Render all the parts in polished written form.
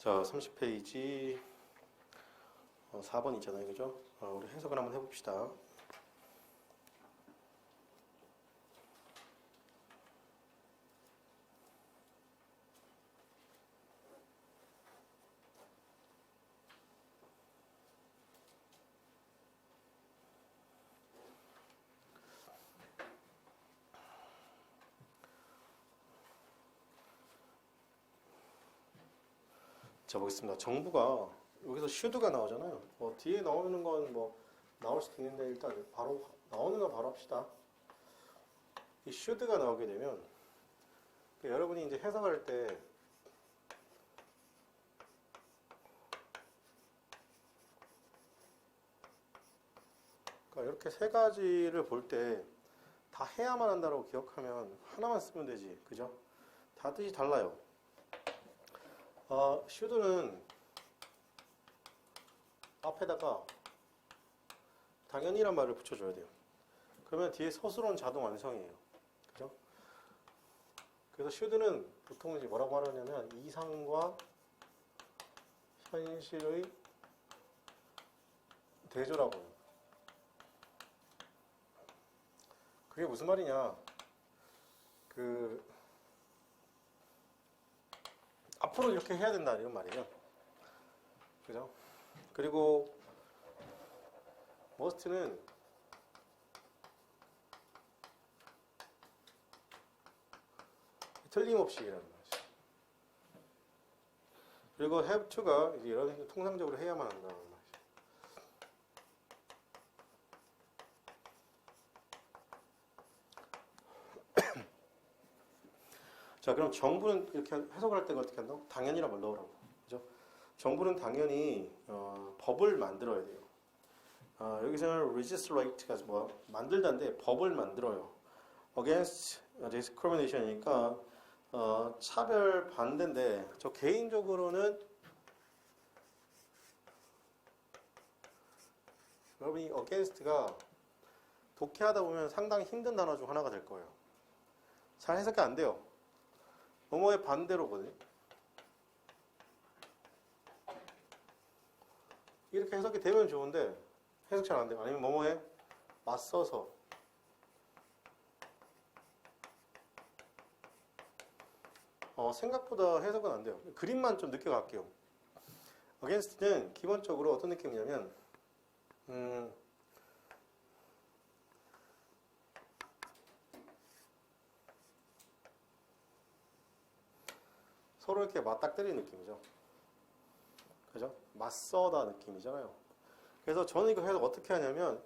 자, 30페이지 4번 있잖아요. 그죠? 우리 해석을 한번 해봅시다. 자, 보겠습니다. 정부가 여기서 should가 나오잖아요. 뭐 뒤에 나오는 건 뭐 나올 수도 있는데 일단 바로 나오는 거 바로 합시다. 이 should가 나오게 되면 여러분이 이제 해석할 때 그러니까 이렇게 세 가지를 볼 때 다 해야만 한다고 기억하면 하나만 쓰면 되지. 그죠? 다 뜻이 달라요. should는 앞에다가 당연히란 말을 붙여줘야 돼요. 그러면 뒤에 서술어는 자동 완성이에요. 그죠? 그래서 should는 보통 이제 뭐라고 하느냐면 이상과 현실의 대조라고 해요. 그게 무슨 말이냐? 앞으로 이렇게 해야 된다 이런 말이에요. 그죠? 그리고 must는 틀림없이라는 거지. 그리고 have to가 이제 이런 식으로 통상적으로 해야만 한다는 말이죠. 자, 그럼 정부는 이렇게 해석을 할 때가 어떻게 한다고? 당연히란 말 넣으라고. 그죠? 정부는 당연히 법을 만들어야 돼요. 여기서는 legislate가 뭐 만들다인데 법을 만들어요. against discrimination이니까 차별 반대인데 저 개인적으로는 여러분이 against가 독해하다 보면 상당히 힘든 단어 중 하나가 될 거예요. 잘 해석이 안 돼요. 뭐뭐의 반대로거든요. 이렇게 해석이 되면 좋은데 해석 잘 안 돼요. 아니면 뭐뭐에 맞서서 생각보다 해석은 안 돼요. 그림만 좀 느껴갈게요. against는 기본적으로 어떤 느낌이냐면 서로 이렇게 맞닥뜨리는 느낌이죠. 그죠? 맞서다 느낌이잖아요. 그래서 저는 이거 해석 어떻게 하냐면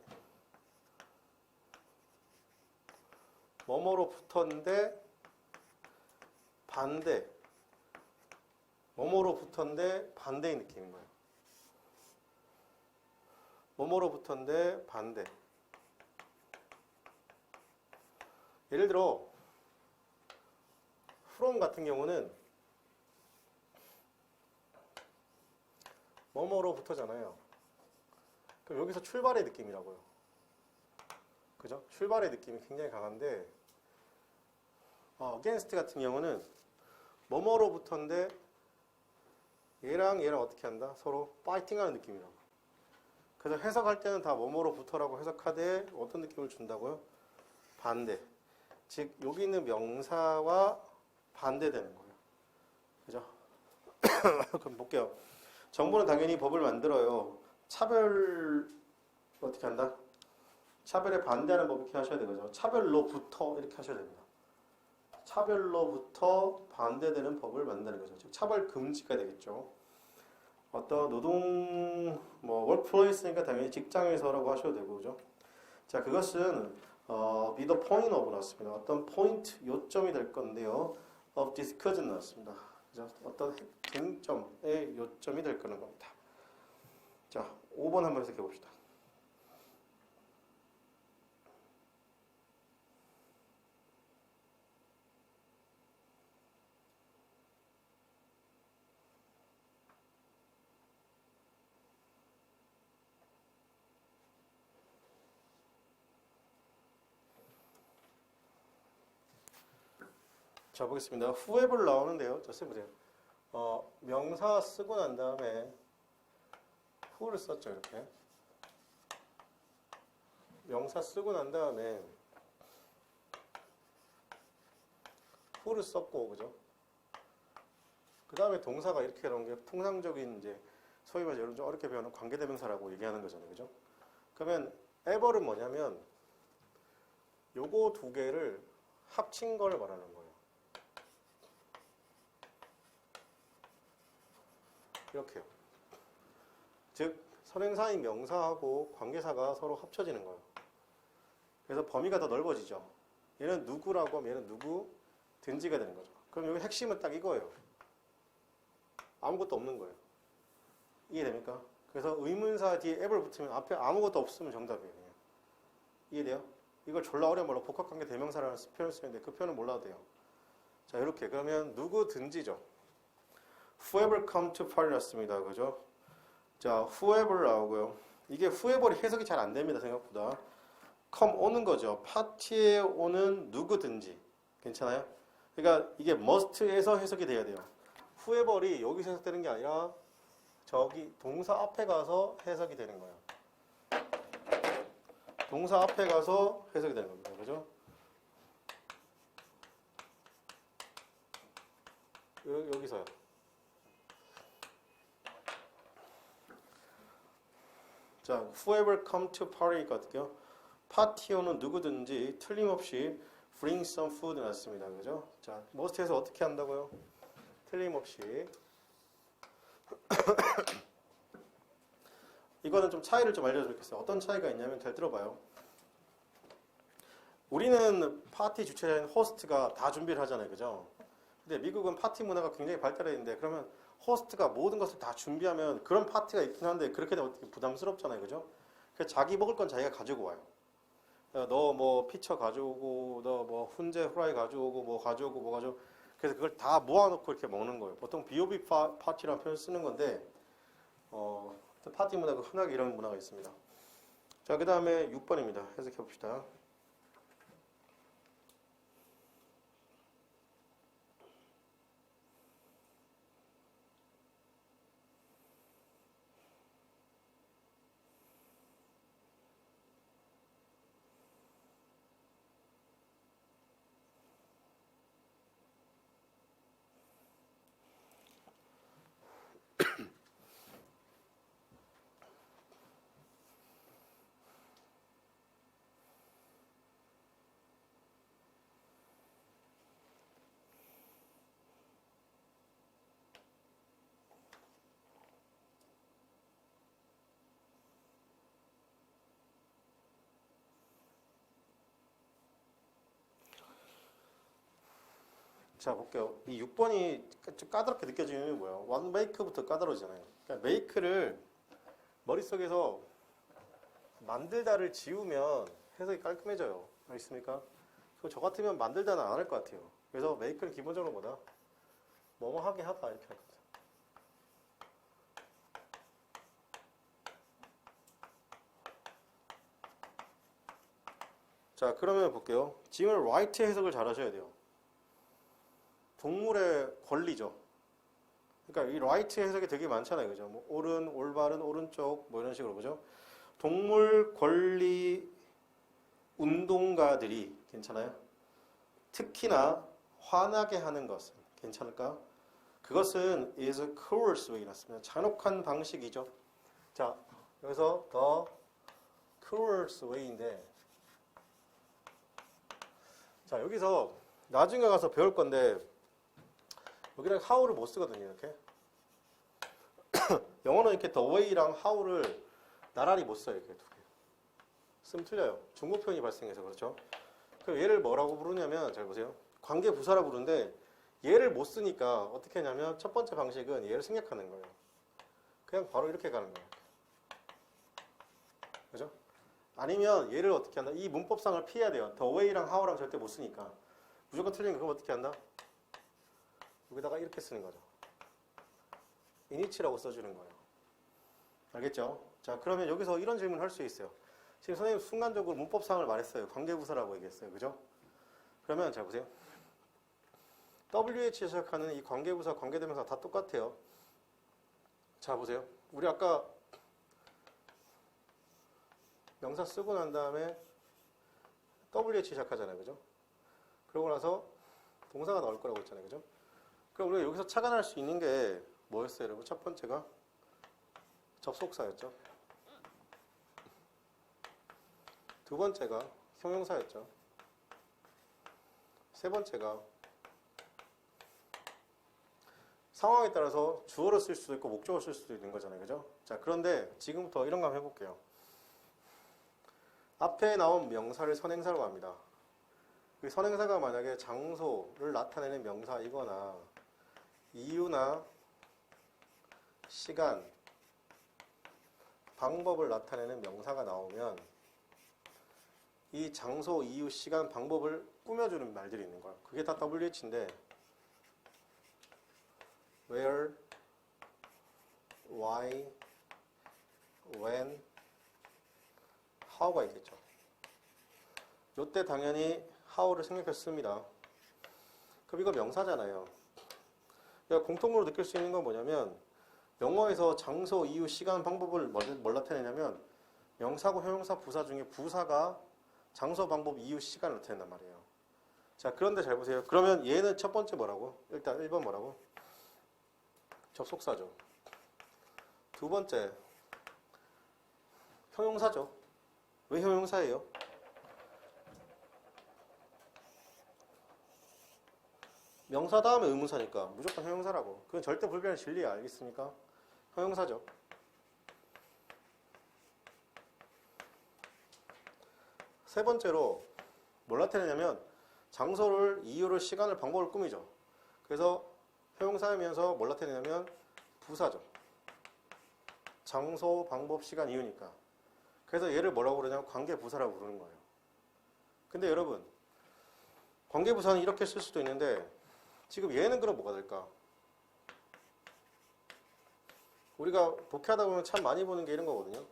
뭐뭐로 붙었는데 반대 뭐뭐로 붙었는데 반대의 느낌인 거예요. 뭐뭐로 붙었는데 반대. 예를 들어 from 같은 경우는 뭐뭐로 붙어잖아요. 그럼 여기서 출발의 느낌이라고요. 그죠? 출발의 느낌이 굉장히 강한데 against 같은 경우는 뭐뭐로 붙었는데 얘랑 얘랑 어떻게 한다? 서로 파이팅하는 느낌이라고. 그래서 해석할 때는 다 뭐뭐로 붙어라고 해석하되 어떤 느낌을 준다고요? 반대. 즉 여기 있는 명사와 반대되는 거예요. 그죠? 그럼 볼게요. 정부는 당연히 법을 만들어요. 차별 어떻게 한다? 차별에 반대하는 법 이렇게 하셔야 되죠. 차별로부터 이렇게 하셔야 됩니다. 차별로부터 반대되는 법을 만드는 거죠. 즉 차별 금지가 되겠죠. 어떤 노동 workplace니까 당연히 직장에서라고 하셔도 되고 그죠? 자, 그것은 be the point of 나왔습니다. 어떤 포인트 요점이 될 건데요. of discussion 나왔습니다. 그죠? 어떤 쟁점의 요점이 될 거는 겁니다. 자, 5번 한번 해석해 봅시다. 자, 보겠습니다. whoever 나오는데요. 자, 써보세요. 명사 쓰고 난 다음에 who를 썼죠. 이렇게 명사 쓰고 난 다음에 who를 썼고, 그죠? 그 다음에 동사가 이렇게 나온 게 통상적인 이제 소위 말해서 여러분 좀 어렵게 배우는 관계대명사라고 얘기하는 거잖아요, 그죠? 그러면 ever은 뭐냐면 요거 두 개를 합친 걸 말하는 거예요. 이렇게요. 즉 선행사인 명사하고 관계사가 서로 합쳐지는 거예요. 그래서 범위가 더 넓어지죠. 얘는 누구라고 하면 얘는 누구든지가 되는 거죠. 그럼 여기 핵심은 딱 이거예요. 아무것도 없는 거예요. 이해됩니까? 그래서 의문사 뒤에 ever를 붙이면 앞에 아무것도 없으면 정답이에요. 그냥. 이해돼요? 이걸 졸라 어려운 말로 복합관계 대명사라는 표현을 쓰는데 그 표현은 몰라도 돼요. 자, 이렇게 그러면 누구든지죠. whoever come to party 났습니다. 그죠? 자, whoever 나오고요. 이게 whoever이 해석이 잘 안 됩니다. 생각보다. come 오는 거죠. 파티에 오는 누구든지. 괜찮아요? 그러니까 이게 must에서 해석이 돼야 돼요. whoever이 여기서 해석되는 게 아니라 저기 동사 앞에 가서 해석이 되는 거예요. 동사 앞에 가서 해석이 되는 겁니다. 그죠? 여기서요. 자, whoever come to party 있거든요. 파티에 오는 누구든지 틀림없이 bring some food 났습니다. 그죠? 자, must에서 어떻게 한다고요? 틀림없이. 이거는 좀 차이를 좀 알려드리겠어요. 어떤 차이가 있냐면 잘 들어봐요. 우리는 파티 주최자인 호스트가 다 준비를 하잖아요. 그죠? 근데 미국은 파티 문화가 굉장히 발달해 있는데 그러면 호스트가 모든 것을 다 준비하면 그런 파티가 있긴 한데 그렇게 되면 어떻게 부담스럽잖아요. 그죠? 그래서 자기 먹을 건 자기가 가지고 와요. 너 뭐 피처 가져오고 너 뭐 훈제 후라이 가져오고 뭐 가져오고 뭐 가져오고 그래서 그걸 다 모아놓고 이렇게 먹는 거예요. 보통 B.O.B 파티라는 표현을 쓰는 건데 파티 문화가 흔하게 이런 문화가 있습니다. 자, 그 다음에 6번입니다. 해석해 봅시다. 자, 볼게요. 이 6번이 좀 까다롭게 느껴지는 이유는 뭐예요? one make부터 까다로우잖아요. 그러니까 make를 머릿속에서 만들다를 지우면 해석이 깔끔해져요. 알겠습니까? 저 같으면 만들다는 안 할 것 같아요. 그래서 make는 기본적으로 뭐다? 뭐뭐 하게 하다 이렇게 할 거죠. 자, 그러면 볼게요. 지금 right 해석을 잘 하셔야 돼요. 동물의 권리죠. 그러니까 이 right 해석이 되게 많잖아요. 그죠? 뭐 옳은, 올바른, 오른쪽 뭐 이런 식으로 그죠? 동물 권리 운동가들이 괜찮아요? 특히나 화나게 하는 것은 괜찮을까? 그것은 is a coercive way 났습니다. 잔혹한 방식이죠. 자, 여기서 the coercive way인데 자, 여기서 나중에 가서 배울 건데 여기는 how를 못 쓰거든요. 이렇게 영어는 이렇게 the way랑 how를 나란히 못 써요. 이렇게 두 개. 쓰면 틀려요. 중복 표현이 발생해서 그렇죠. 그럼 얘를 뭐라고 부르냐면 잘 보세요. 관계 부사라 부르는데 얘를 못 쓰니까 어떻게 하냐면 첫 번째 방식은 얘를 생략하는 거예요. 그냥 바로 이렇게 가는 거예요. 그죠? 아니면 얘를 어떻게 한다? 이 문법상을 피해야 돼요. the way랑 how랑 절대 못 쓰니까. 무조건 틀리면 그럼 어떻게 한다? 여기다가 이렇게 쓰는 거죠. init라고 써주는 거예요. 알겠죠? 자, 그러면 여기서 이런 질문을 할 수 있어요. 지금 선생님 순간적으로 문법상을 말했어요. 관계부사라고 얘기했어요. 그죠? 그러면 잘 보세요. WH 시작하는 이 관계부사, 관계대명사 다 똑같아요. 자, 보세요. 우리 아까 명사 쓰고 난 다음에 WH 시작하잖아요. 그죠? 그러고 나서 동사가 나올 거라고 했잖아요. 그죠? 그럼 우리가 여기서 착안할 수 있는 게 뭐였어요, 여러분? 첫 번째가 접속사였죠. 두 번째가 형용사였죠. 세 번째가 상황에 따라서 주어로 쓸 수도 있고 목적어로 쓸 수도 있는 거잖아요. 그죠? 자, 그런데 지금부터 이런 거 한번 해볼게요. 앞에 나온 명사를 선행사로 합니다. 그 선행사가 만약에 장소를 나타내는 명사이거나 이유나 시간, 방법을 나타내는 명사가 나오면 이 장소, 이유, 시간, 방법을 꾸며주는 말들이 있는 거예요. 그게 다 WH인데 where, why, when, how가 있겠죠. 요때 당연히 how를 생략했습니다. 그럼 이거 명사잖아요. 그러니까 공통으로 느낄 수 있는 건 뭐냐면 영어에서 장소, 이유, 시간, 방법을 뭘 나타내냐면 명사고 형용사, 부사 중에 부사가 장소, 방법, 이유, 시간을 나타낸단 말이에요. 자, 그런데 잘 보세요. 그러면 얘는 첫 번째 뭐라고? 일단 1번 뭐라고? 접속사죠. 두 번째 형용사죠. 왜 형용사예요? 명사 다음에 의문사니까 무조건 형용사라고. 그건 절대 불변의 진리야. 알겠습니까? 형용사죠. 세 번째로 뭘 나타내냐면 장소를, 이유를, 시간을, 방법을 꾸미죠. 그래서 형용사이면서 뭘 나타내냐면 부사죠. 장소, 방법, 시간, 이유니까. 그래서 얘를 뭐라고 그러냐면 관계부사라고 부르는 거예요. 근데 여러분, 관계부사는 이렇게 쓸 수도 있는데 지금 얘는 그럼 뭐가 될까? 우리가 독해하다 보면 참 많이 보는 게 이런 거거든요.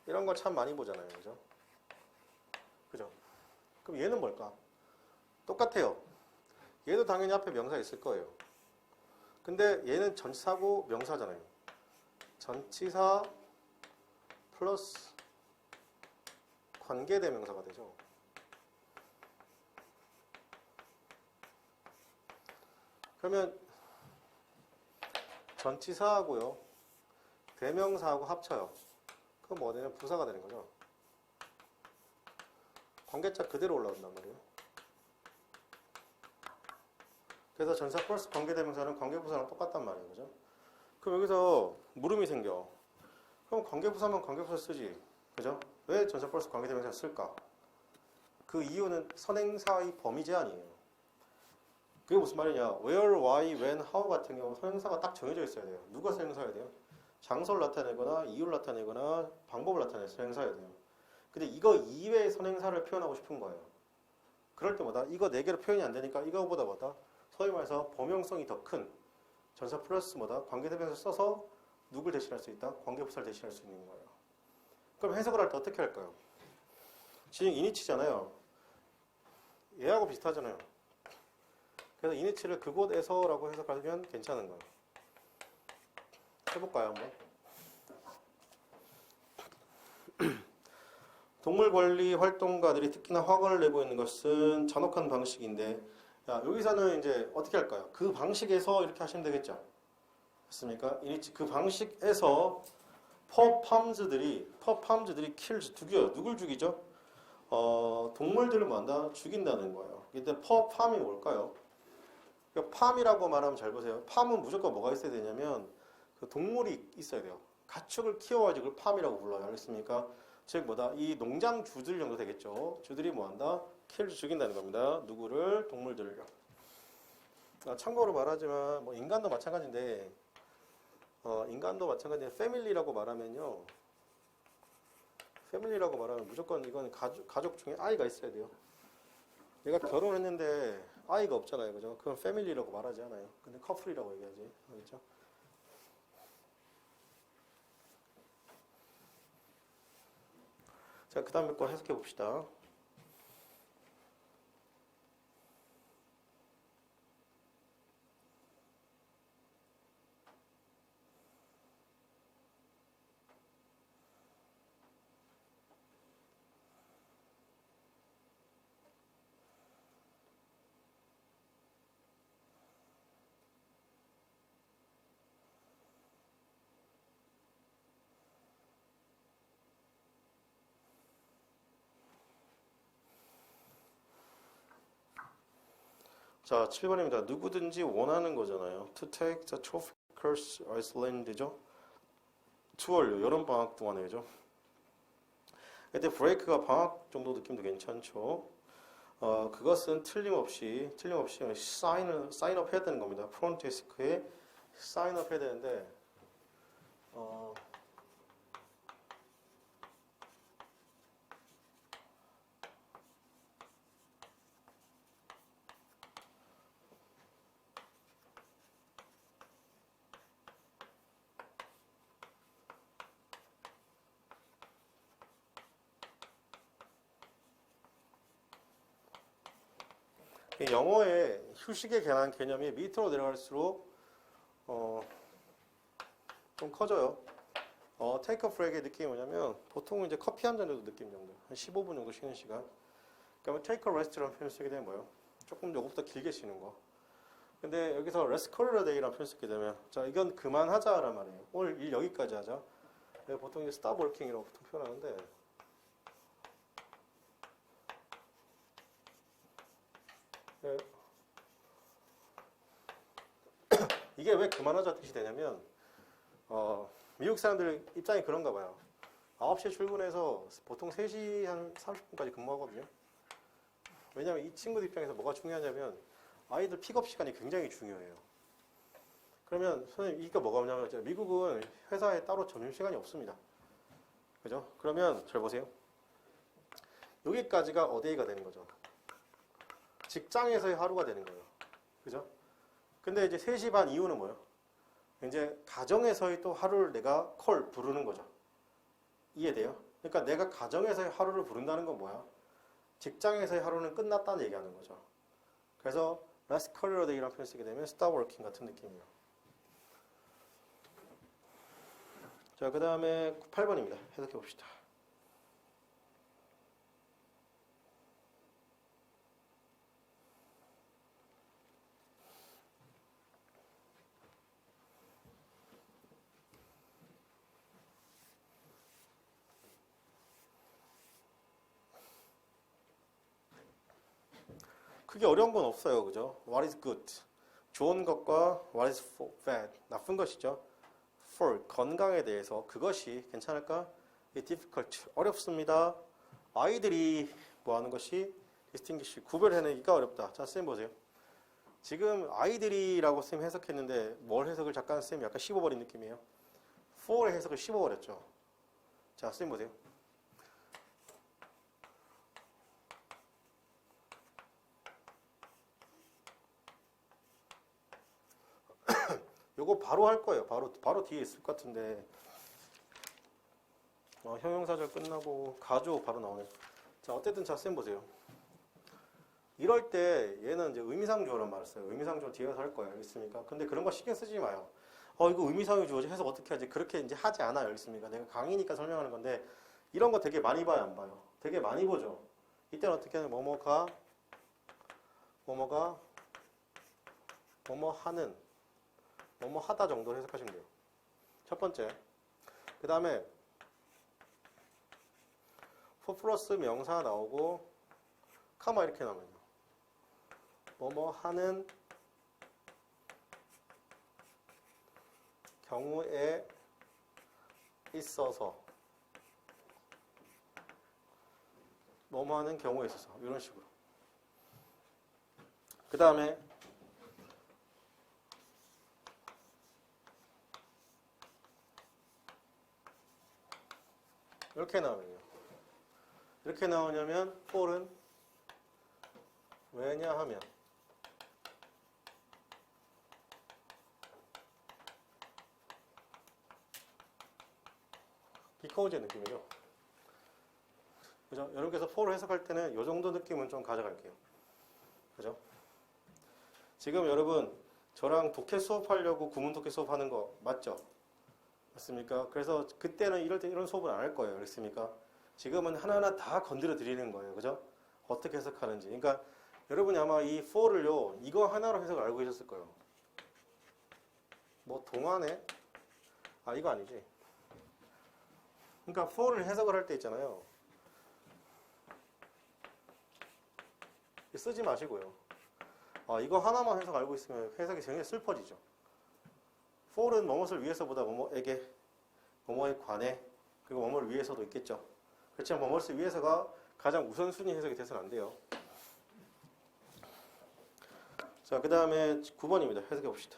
이런 걸 참 많이 보잖아요. 그죠? 그죠? 그럼 얘는 뭘까? 똑같아요. 얘도 당연히 앞에 명사 있을 거예요. 근데 얘는 전치사고 명사잖아요. 전치사 플러스 관계대명사가 되죠. 그러면 전치사하고요, 대명사하고 합쳐요. 그럼 뭐 되냐면 부사가 되는 거죠. 관계자 그대로 올라온단 말이에요. 그래서 전치사 플러스 관계대명사는 관계부사랑 똑같단 말이에요. 그죠? 그럼 여기서 물음이 생겨. 그럼 관계부사면 관계부사 쓰지. 그죠? 왜 전치사 플러스 관계대명사 쓸까? 그 이유는 선행사의 범위 제한이에요. 그게 무슨 말이냐? where, why, when, how 같은 경우 선행사가 딱 정해져 있어야 돼요. 누가 선행사여야 돼요? 장소를 나타내거나 이유를 나타내거나 방법을 나타내서 선행사여야 돼요. 근데 이거 이외의 선행사를 표현하고 싶은 거예요. 그럴 때마다 이거 4개로 표현이 안 되니까 이거보다 뭐다? 소위 말해서 범용성이 더 큰 전사 플러스 뭐다? 관계대명사 써서 누굴 대신할 수 있다? 관계부사를 대신할 수 있는 거예요. 그럼 해석을 할 때 어떻게 할까요? 지금 이니치잖아요. 얘하고 비슷하잖아요. 그래서 이니치를 그곳에서라고 해석하면 괜찮은 거예요. 해볼까요, 한번? 동물권리 활동가들이 특히나 화관을 내고 있는 것은 잔혹한 방식인데, 야, 여기서는 이제 어떻게 할까요? 그 방식에서 이렇게 하시면 되겠죠? 됐습니까? 이니치 그 방식에서 퍼팜즈들이 킬즈 죽여요. 누굴 죽이죠? 동물들을 뭐한다? 죽인다는 거예요. 이때 퍼팜이 뭘까요? 그러니까 팜이라고 말하면 잘 보세요. 팜은 무조건 뭐가 있어야 되냐면 그 동물이 있어야 돼요. 가축을 키워가지고 그걸 팜이라고 불러요. 알겠습니까? 즉 뭐다? 이 농장 주들 정도 되겠죠. 주들이 뭐한다? 킬즈 죽인다는 겁니다. 누구를? 동물들을요. 참고로 말하지만 뭐 인간도 마찬가지인데 패밀리라고 말하면요. 패밀리라고 말하면 무조건 이건 가족 중에 아이가 있어야 돼요. 얘가 결혼했는데 아이가 없잖아요. 그죠? 그건 패밀리라고 말하지 않아요. 근데 커플이라고 얘기하지. 알겠죠? 자, 그 다음에 거 해석해 봅시다. 자, 7번입니다. 누구든지 원하는 거잖아요. To take the trophy course Iceland이죠. 투월요. 여름방학 동안에죠. 근데 브레이크가 방학 정도 느낌도 괜찮죠. 그것은 틀림없이 사인업 해야 되는 겁니다. 프론트 데스크에 사인업 해야 되는데 영어의 휴식에 관한 개념이 밑으로 내려갈수록 좀 커져요. 테이크 어 브레이크의 느낌이 뭐냐면 보통 이제 커피 한 잔 정도 느낌 정도, 한 15분 정도 쉬는 시간. 그러면 테이크 어 레스트라는 표현을 쓰게 되면 뭐예요? 조금 요것보다 길게 쉬는 거. 근데 여기서 레스 커리어 데이라는 표현을 쓰게 되면 자 이건 그만하자란 말이에요. 오늘 일 여기까지 하자. 보통 이제 스탑 워킹이라고 보통 표현하는데 네. 이게 왜 그만하자 뜻이 되냐면 미국 사람들 입장이 그런가 봐요. 9시에 출근해서 보통 3시 한 30분까지 근무하거든요. 왜냐면 이 친구들 입장에서 뭐가 중요하냐면 아이들 픽업 시간이 굉장히 중요해요. 그러면 선생님 이게 뭐가 뭐냐면 미국은 회사에 따로 점심시간이 없습니다. 그죠? 그러면 잘 보세요. 여기까지가 어데이가 되는 거죠. 직장에서의 하루가 되는 거예요. 그죠? 근데 이제 3시 반 이후는 뭐예요? 이제 가정에서의 또 하루를 내가 콜 부르는 거죠. 이해돼요? 그러니까 내가 가정에서의 하루를 부른다는 건 뭐야? 직장에서의 하루는 끝났다는 얘기하는 거죠. 그래서 last career day라는 표현 쓰게 되면 stop working 같은 느낌이에요. 자, 그 다음에 8번입니다. 해석해 봅시다. 크게 어려운 건 없어요. 그죠? What is good? 좋은 것과 what is bad? 나쁜 것이죠. For, 건강에 대해서 그것이 괜찮을까? difficult, 어렵습니다. 아이들이 뭐 하는 것이 distinguish, 구별해내기가 어렵다. 자, 쌤 보세요. 지금 아이들이라고 쌤 해석했는데 뭘 해석을 잠깐 쌤 약간 씹어버린 느낌이에요. for의 해석을 씹어버렸죠. 자, 쌤 보세요. 요거 바로 할 거예요. 바로 뒤에 있을 것 같은데. 형용사절 끝나고 가조 바로 나오네. 자, 어쨌든 자, 쌤 보세요. 이럴 때 얘는 이제 의미상주어란 말을 써요. 의미상주어 뒤에서 할 거예요. 알겠습니까? 근데 그런 거 신경 쓰지 마요. 이거 의미상주어지 해석 어떻게 하지? 그렇게 이제 하지 않아요. 알겠습니까? 내가 강의니까 설명하는 건데 이런 거 되게 많이 봐요, 안 봐요? 되게 많이 보죠. 이때는 어떻게 하는 뭐뭐가 뭐뭐 하는 뭐뭐 하다 정도 해석하시면 돼요. 첫 번째. 그 다음에 for 플러스 명사 나오고 카마 이렇게 나오면요. 뭐뭐 하는 경우에 있어서 뭐뭐 하는 경우에 있어서 이런 식으로. 그 다음에 이렇게 나오면요. 이렇게 나오냐면 for은 왜냐하면 because의 느낌이죠. 그죠? 여러분께서 for를 해석할 때는 이 정도 느낌은 좀 가져갈게요. 그죠? 지금 여러분 저랑 독해 수업하려고 구문 독해 수업하는 거 맞죠? 맞습니까? 그래서 그때는 이럴 때 이런 수업을 안 할 거예요. 그렇습니까? 지금은 하나하나 다 건드려 드리는 거예요. 그죠? 어떻게 해석하는지. 그러니까 여러분이 아마 이 for를요, 이거 하나로 해석을 알고 계셨을 거예요. 뭐 동안에 이거 아니지. 그러니까 for를 해석을 할 때 있잖아요. 쓰지 마시고요. 이거 하나만 해석 알고 있으면 해석이 굉장히 슬퍼지죠. for은 뭐뭇을 위해서보다 뭐뭐에게, 뭐뭐에 관해, 그리고 뭐뭐를 위해서도 있겠죠. 그렇지만 뭐뭇을 위해서가 가장 우선순위 해석이 돼서는 안 돼요. 자, 그 다음에 9번입니다. 해석해 봅시다.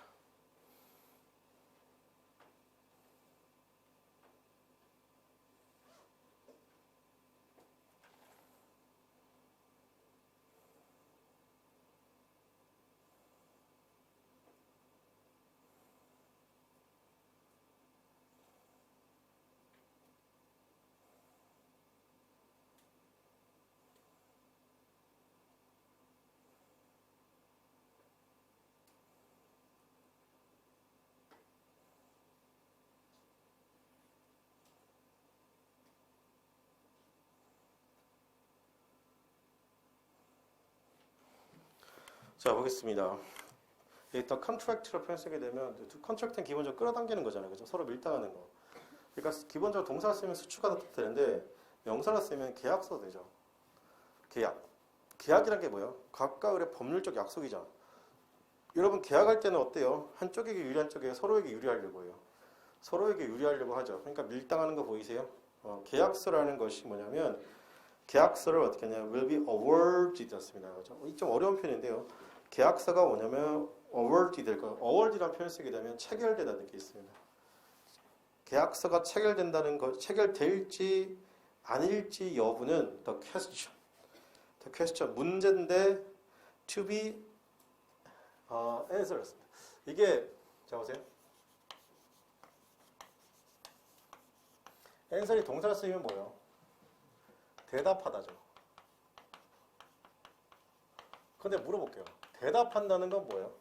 자, 보겠습니다. 더 컨트랙트로 표현 쓰게 되면 컨트랙트는 기본적으로 끌어당기는 거잖아요. 그죠? 서로 밀당하는 거. 그러니까 기본적으로 동사 쓰면 수추가 되는데 명사로 쓰면 계약서 되죠. 계약. 계약이란 게 뭐예요? 각각의 법률적 약속이잖아. 여러분 계약할 때는 어때요? 한쪽에게 유리한 쪽에 서로에게 유리하려고 해요. 서로에게 유리하려고 하죠. 그러니까 밀당하는 거 보이세요? 계약서라는 것이 뭐냐면 계약서를 어떻게 하냐? will be awarded 였습니다. 그죠? 이 좀 어려운 표현인데요. 계약서가 뭐냐면 awarded 될 거예요. award이라는 표현 쓰게 되면 체결되다는 게 있습니다. 계약서가 체결된다는 것, 체결될지 아닐지 여부는 the question, 문제인데 to be answered였습니다. 이게 자 보세요. answer이 동사로 쓰이면 뭐예요? 대답하다죠. 근데 물어볼게요. 대답한다는 건 뭐예요?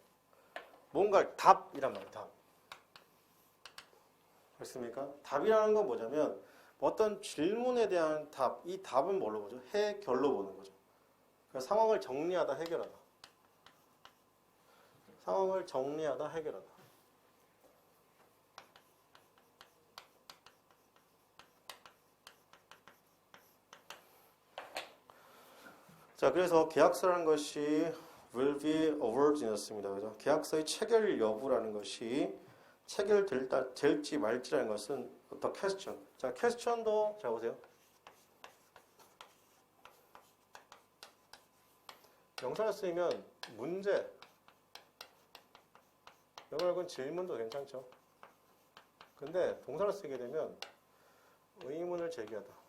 뭔가 답이란 말이에요. 답. 그렇습니까? 답이라는 건 뭐냐면 어떤 질문에 대한 답, 이 답은 뭘로 보죠? 해결로 보는 거죠. 그러니까 상황을 정리하다, 해결하다. 상황을 정리하다, 해결하다. 자, 그래서 계약서라는 것이 will be awarded였습니다. 그죠? 계약서의 체결 여부라는 것이 체결될지 말지라는 것은 the question. 자, question도 자 보세요. 명사를 쓰이면 문제, 영어력은 질문도 괜찮죠. 근데 동사를 쓰게 되면 의문을 제기하다.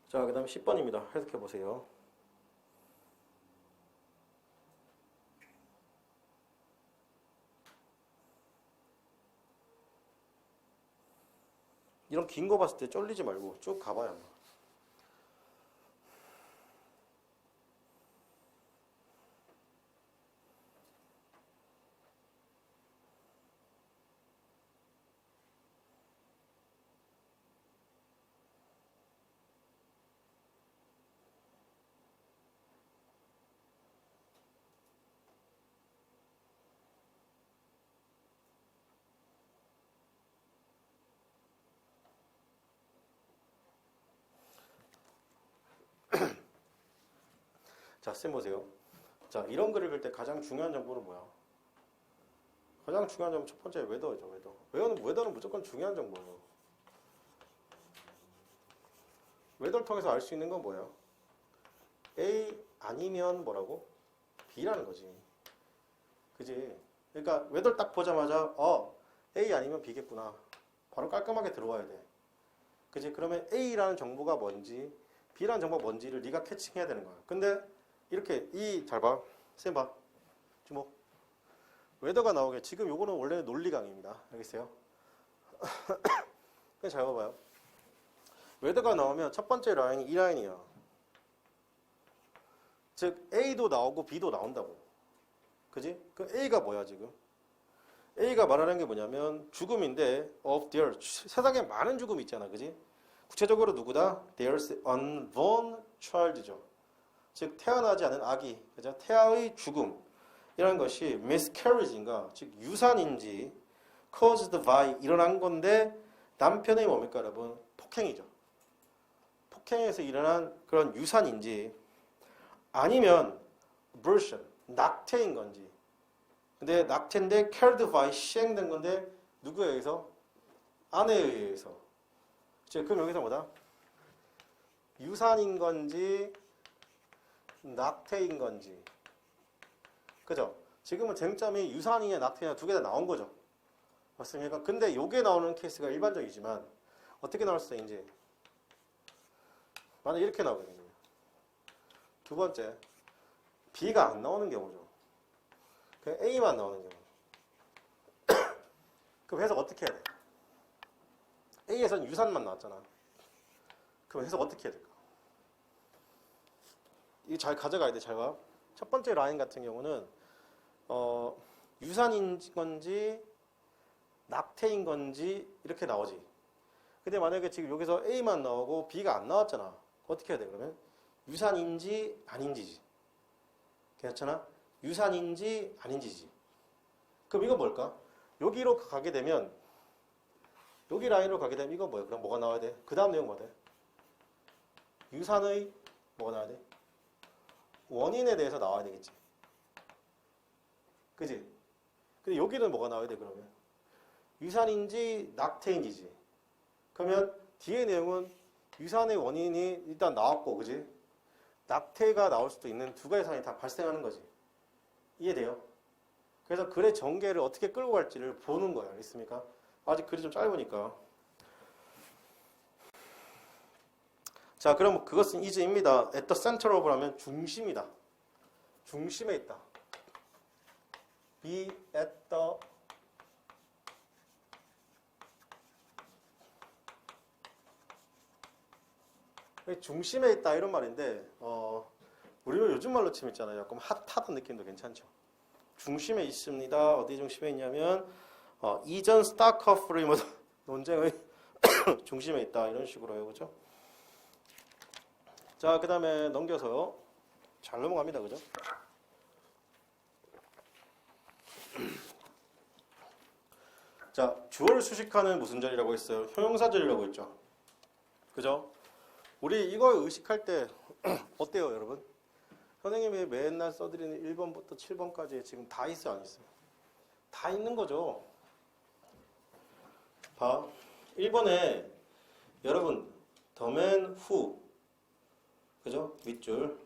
자, 그 다음 10번입니다. 해석해 보세요. 이런 긴 거 봤을 때 쫄리지 말고 쭉 가봐야 합니다. 자, 쌤 보세요. 자, 이런 글을 읽을 때 가장 중요한 정보는 뭐야? 가장 중요한 점은 첫 번째 웨더죠, 웨더. 웨더는 무조건 중요한 정보예요. 웨더를 통해서 알 수 있는 건 뭐예요? A 아니면 뭐라고? B라는 거지. 그지? 그러니까 웨더를 딱 보자마자 A 아니면 B겠구나. 바로 깔끔하게 들어와야 돼. 그지? 그러면 A라는 정보가 뭔지 B라는 정보가 뭔지를 네가 캐칭해야 되는 거야. 근데 이렇게 잘 봐. 쌤 봐. 주목. 웨더가 나오게 지금 요거는 원래 논리 강의입니다. 알겠어요? 그냥 잘 봐봐요. 웨더가 나오면 첫 번째 라인이 이 라인이야. 즉 A도 나오고 B도 나온다고. 그지? 그 A가 뭐야 지금? A가 말하는 게 뭐냐면 죽음인데 of there. 세상에 많은 죽음이 있잖아. 그지? 구체적으로 누구다? There's unborn child죠. 즉 태어나지 않은 아기. 그죠? 태아의 죽음. 이런 것이 miscarriage인가, 즉 유산인지 caused by 일어난 건데 남편의 뭡니까 여러분? 폭행이죠. 폭행에서 일어난 그런 유산인지 아니면 abortion, 낙태인 건지. 근데 낙태인데 carried by 시행된 건데 누구에 의해서? 아내에 의해서. 그럼 여기서 뭐다? 유산인 건지 낙태인 건지. 그죠? 지금은 쟁점이 유산이냐 낙태냐 두 개 다 나온 거죠. 맞습니까? 근데 요게 나오는 케이스가 일반적이지만 어떻게 나올 수 있는지. 만약 이렇게 나오거든요. 두 번째, B가 안 나오는 경우죠. 그냥 A만 나오는 경우. 그럼 해석 어떻게 해야 돼? A에서는 유산만 나왔잖아. 그럼 해석 어떻게 해야 될까? 이거 잘 가져가야 돼, 잘 봐. 첫 번째 라인 같은 경우는 유산인 건지 낙태인 건지 이렇게 나오지. 근데 만약에 지금 여기서 A만 나오고 B가 안 나왔잖아. 어떻게 해야 돼, 그러면? 유산인지 아닌지지. 괜찮아? 유산인지 아닌지지. 그럼 이건 뭘까? 여기로 가게 되면, 여기 라인으로 가게 되면 이건 뭐야? 그럼 뭐가 나와야 돼? 그 다음 내용 뭐야 돼? 유산의 뭐가 나와야 돼? 원인에 대해서 나와야 되겠지. 그지? 근데 여기는 뭐가 나와야 돼, 그러면? 유산인지 낙태인지지. 그러면 뒤에 내용은 유산의 원인이 일단 나왔고, 그지? 낙태가 나올 수도 있는 두 가지 상황이 다 발생하는 거지. 이해돼요? 그래서 글의 전개를 어떻게 끌고 갈지를 보는 거야. 알겠습니까? 아직 글이 좀 짧으니까. 자, 그럼 그것은 is입니다. at the center of 하면 중심이다. 중심에 있다. be at the 중심에 있다 이런 말인데 우리가 요즘 말로 치면 있잖아요. 조금 핫하던 느낌도 괜찮죠. 중심에 있습니다. 어디 중심에 있냐면 이전 스타커프리 논쟁의 중심에 있다 이런 식으로요. 그죠? 자, 그 다음에 넘겨서 잘 넘어갑니다. 그죠? 자, 주어를 수식하는 무슨 절이라고 했어요? 형용사절이라고 했죠. 그죠? 우리 이걸 의식할 때 어때요, 여러분? 선생님이 맨날 써드리는 1번부터 7번까지 지금 다 있어요, 안 있어요? 다 있는 거죠. 봐. 1번에 여러분 the man who 그죠? 밑줄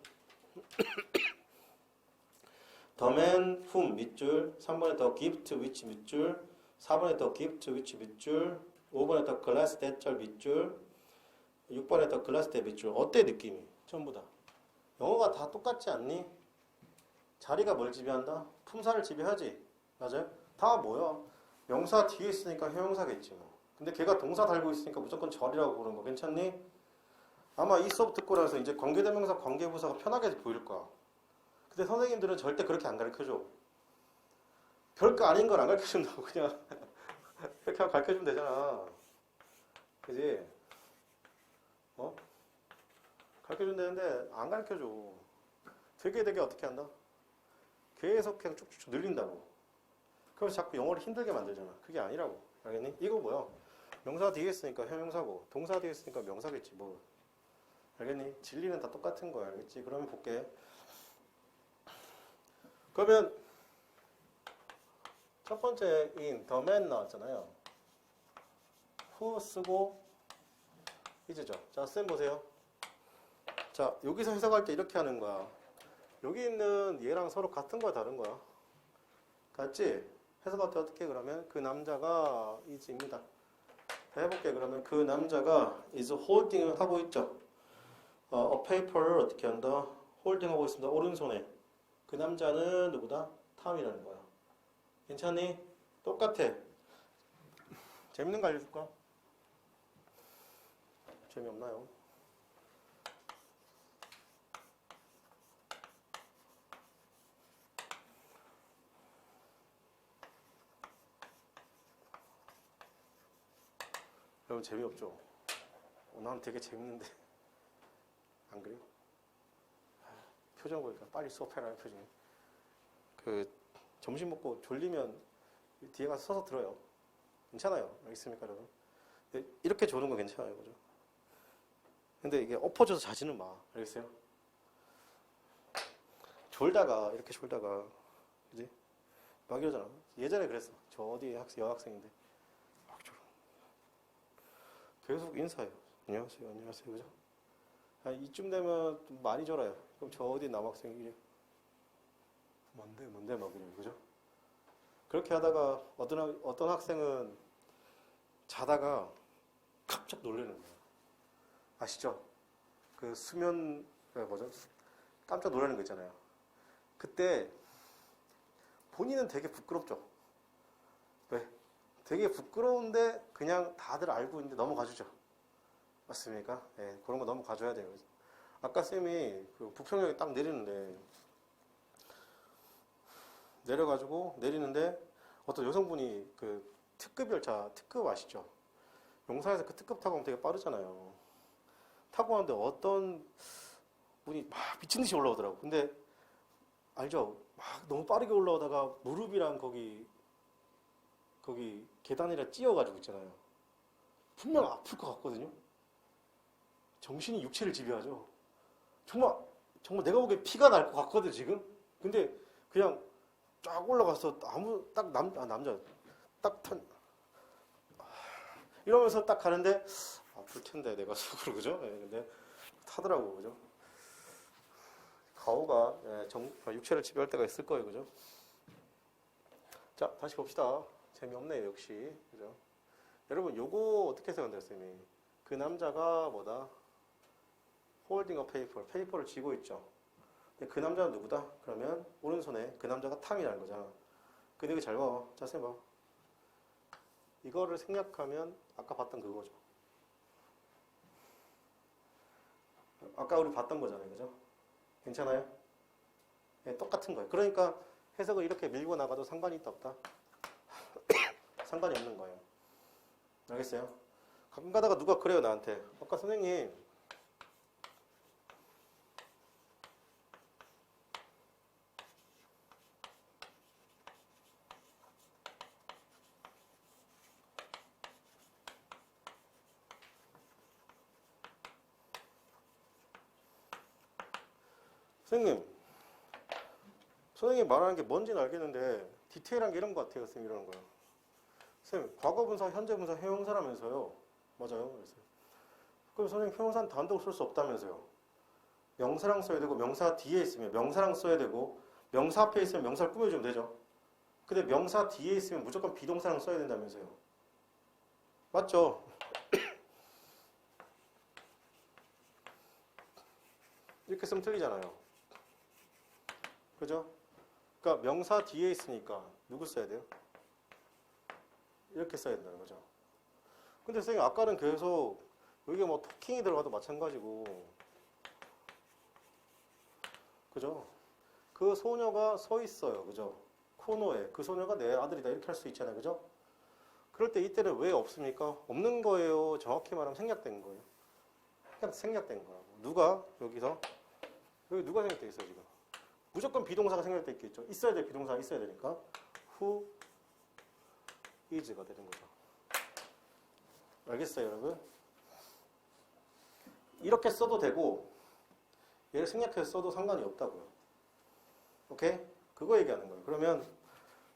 the man whom 밑줄 3번에 the gift which 밑줄 4번에 the gift which 밑줄 5번에 the glass that 절 밑줄 6번에 the glass that 밑줄. 어때 느낌이? 전부 다 영어가 다 똑같지 않니? 자리가 뭘 지배한다? 품사를 지배하지. 맞아요? 다 뭐야? 명사 뒤에 있으니까 형용사겠지 뭐. 근데 걔가 동사 달고 있으니까 무조건 절이라고 부르는 거. 괜찮니? 아마 이 수업 듣고 나서 이제 관계대명사, 관계부사가 편하게 보일 거야. 근데 선생님들은 절대 그렇게 안 가르쳐줘. 별거 아닌 걸 안 가르쳐준다고 그냥 이렇게 하고 가르쳐주면 되잖아. 그지? 가르쳐준다는데 안 가르쳐줘. 되게 어떻게 한다? 계속 그냥 쭉쭉 늘린다고. 그래서 자꾸 영어를 힘들게 만들잖아. 그게 아니라고. 알겠니? 이거 뭐야? 명사 뒤에 있으니까 형용사고 동사 뒤에 있으니까 명사겠지 뭐. 알겠니? 진리는 다 똑같은 거야. 알겠지? 그러면 볼게. 그러면 첫 번째인 the man 나왔잖아요. who 쓰고 is죠. 자, 쌤 보세요. 자, 여기서 해석할 때 이렇게 하는 거야. 여기 있는 얘랑 서로 같은 거야, 다른 거야? 같지? 해석할 때 어떻게 그러면 그 남자가 is입니다. 해볼게. 그러면 그 남자가 is holding 하고 있죠. a paper를 어떻게 한다? holding 하고 있습니다. 오른손에. 그 남자는 누구다? 탐이라는 거야. 괜찮니? 똑같아. 재밌는 거 알려줄까? 재미없나요? 여러분 재미없죠? 난 되게 재밌는데 안 그래요? 표정 보니까 빨리 수업해라는 표정이. 그 점심 먹고 졸리면 뒤에 가서 서서 들어요. 괜찮아요. 알겠습니까, 여러분? 근데 이렇게 조는 건 괜찮아요, 그죠? 근데 이게 엎어져서 자지는 마. 알겠어요? 졸다가 이렇게 졸다가 그지? 막 이러잖아. 예전에 그랬어. 저 어디 여학생인데 막 졸어. 계속 인사해요. 안녕하세요, 안녕하세요, 그죠? 이쯤 되면 좀 많이 졸아요. 그럼 저 어디 남학생이 이래. 뭔데 막 이래요, 그죠? 그렇게 하다가 어떤 학생은 자다가 깜짝 놀라는 거예요. 아시죠? 그 수면 뭐죠? 깜짝 놀라는 거 있잖아요. 그때 본인은 되게 부끄럽죠. 왜? 되게 부끄러운데 그냥 다들 알고 있는데 넘어가주죠. 맞습니까? 네, 그런 거 넘어가줘야 돼요. 아까 쌤이 그 부평역에 딱 내리는데 내려가지고 내리는데 어떤 여성분이 그 특급 열차 특급 아시죠? 용산에서 그 특급 타고 가면 되게 빠르잖아요. 타고 가는데 어떤 분이 막 미친 듯이 올라오더라고. 근데 알죠? 막 너무 빠르게 올라오다가 무릎이랑 거기 계단이랑 찧어가지고 있잖아요. 분명 아플 것 같거든요. 정신이 육체를 지배하죠. 정말 내가 보기에 피가 날 것 같거든 지금. 근데 그냥 쫙 올라가서 남자 딱 이러면서 딱 가는데 아플 텐데 내가 속으로 그죠? 네, 근데 타더라고 그죠? 가오가 육체를 지배할 때가 있을 거예요, 그죠? 자, 다시 봅시다. 재미없네요, 역시. 그죠? 여러분, 요거 어떻게 생각해요, 쌤이? 그 남자가 뭐다? 홀딩 어 페이퍼를 쥐고 있죠. 근데 그 남자는 누구다? 그러면 오른손에 그 남자가 탐이라는 거잖아. 근데 이거 잘 봐. 자, 쌤 봐. 이거를 생략하면 아까 봤던 그거죠. 아까 우리 봤던 거잖아요, 그죠? 괜찮아요? 네, 똑같은 거예요. 그러니까 해석을 이렇게 밀고 나가도 상관이 있다 없다? 상관이 없는 거예요. 알겠어요? 가끔 가다가 누가 그래요 나한테. 아까 선생님 선생님 말하는 게 뭔지는 알겠는데 디테일한 게 이런 것 같아요. 선생님 이러는 거예요. 선생님 과거분사, 현재분사, 형용사라면서요. 맞아요. 그래서 그럼 선생님 형용사는 단독 쓸 수 없다면서요. 명사랑 써야 되고 명사 뒤에 있으면 명사랑 써야 되고 명사 앞에 있으면 명사를 꾸며주면 되죠. 근데 명사 뒤에 있으면 무조건 비동사랑 써야 된다면서요. 맞죠? 이렇게 쓰면 틀리잖아요. 그죠? 그러니까 명사 뒤에 있으니까 누구 써야 돼요? 이렇게 써야 된다는 거죠. 근데 선생님 아까는 계속 여기 뭐 토킹이 들어가도 마찬가지고 그죠? 그 소녀가 서 있어요. 그죠? 코너에 그 소녀가 내 아들이다 이렇게 할 수 있잖아요. 그죠? 그럴 때 이때는 왜 없습니까? 없는 거예요. 정확히 말하면 생략된 거예요. 그냥 생략된 거라고. 누가 여기서 여기 누가 생략돼 있어요 지금? 무조건 비동사가 생략돼 있겠죠. 있어야 될 비동사가 있어야 되니까 who is가 되는 거죠. 알겠어요, 여러분? 이렇게 써도 되고 얘를 생략해서 써도 상관이 없다고요. 오케이? 그거 얘기하는 거예요. 그러면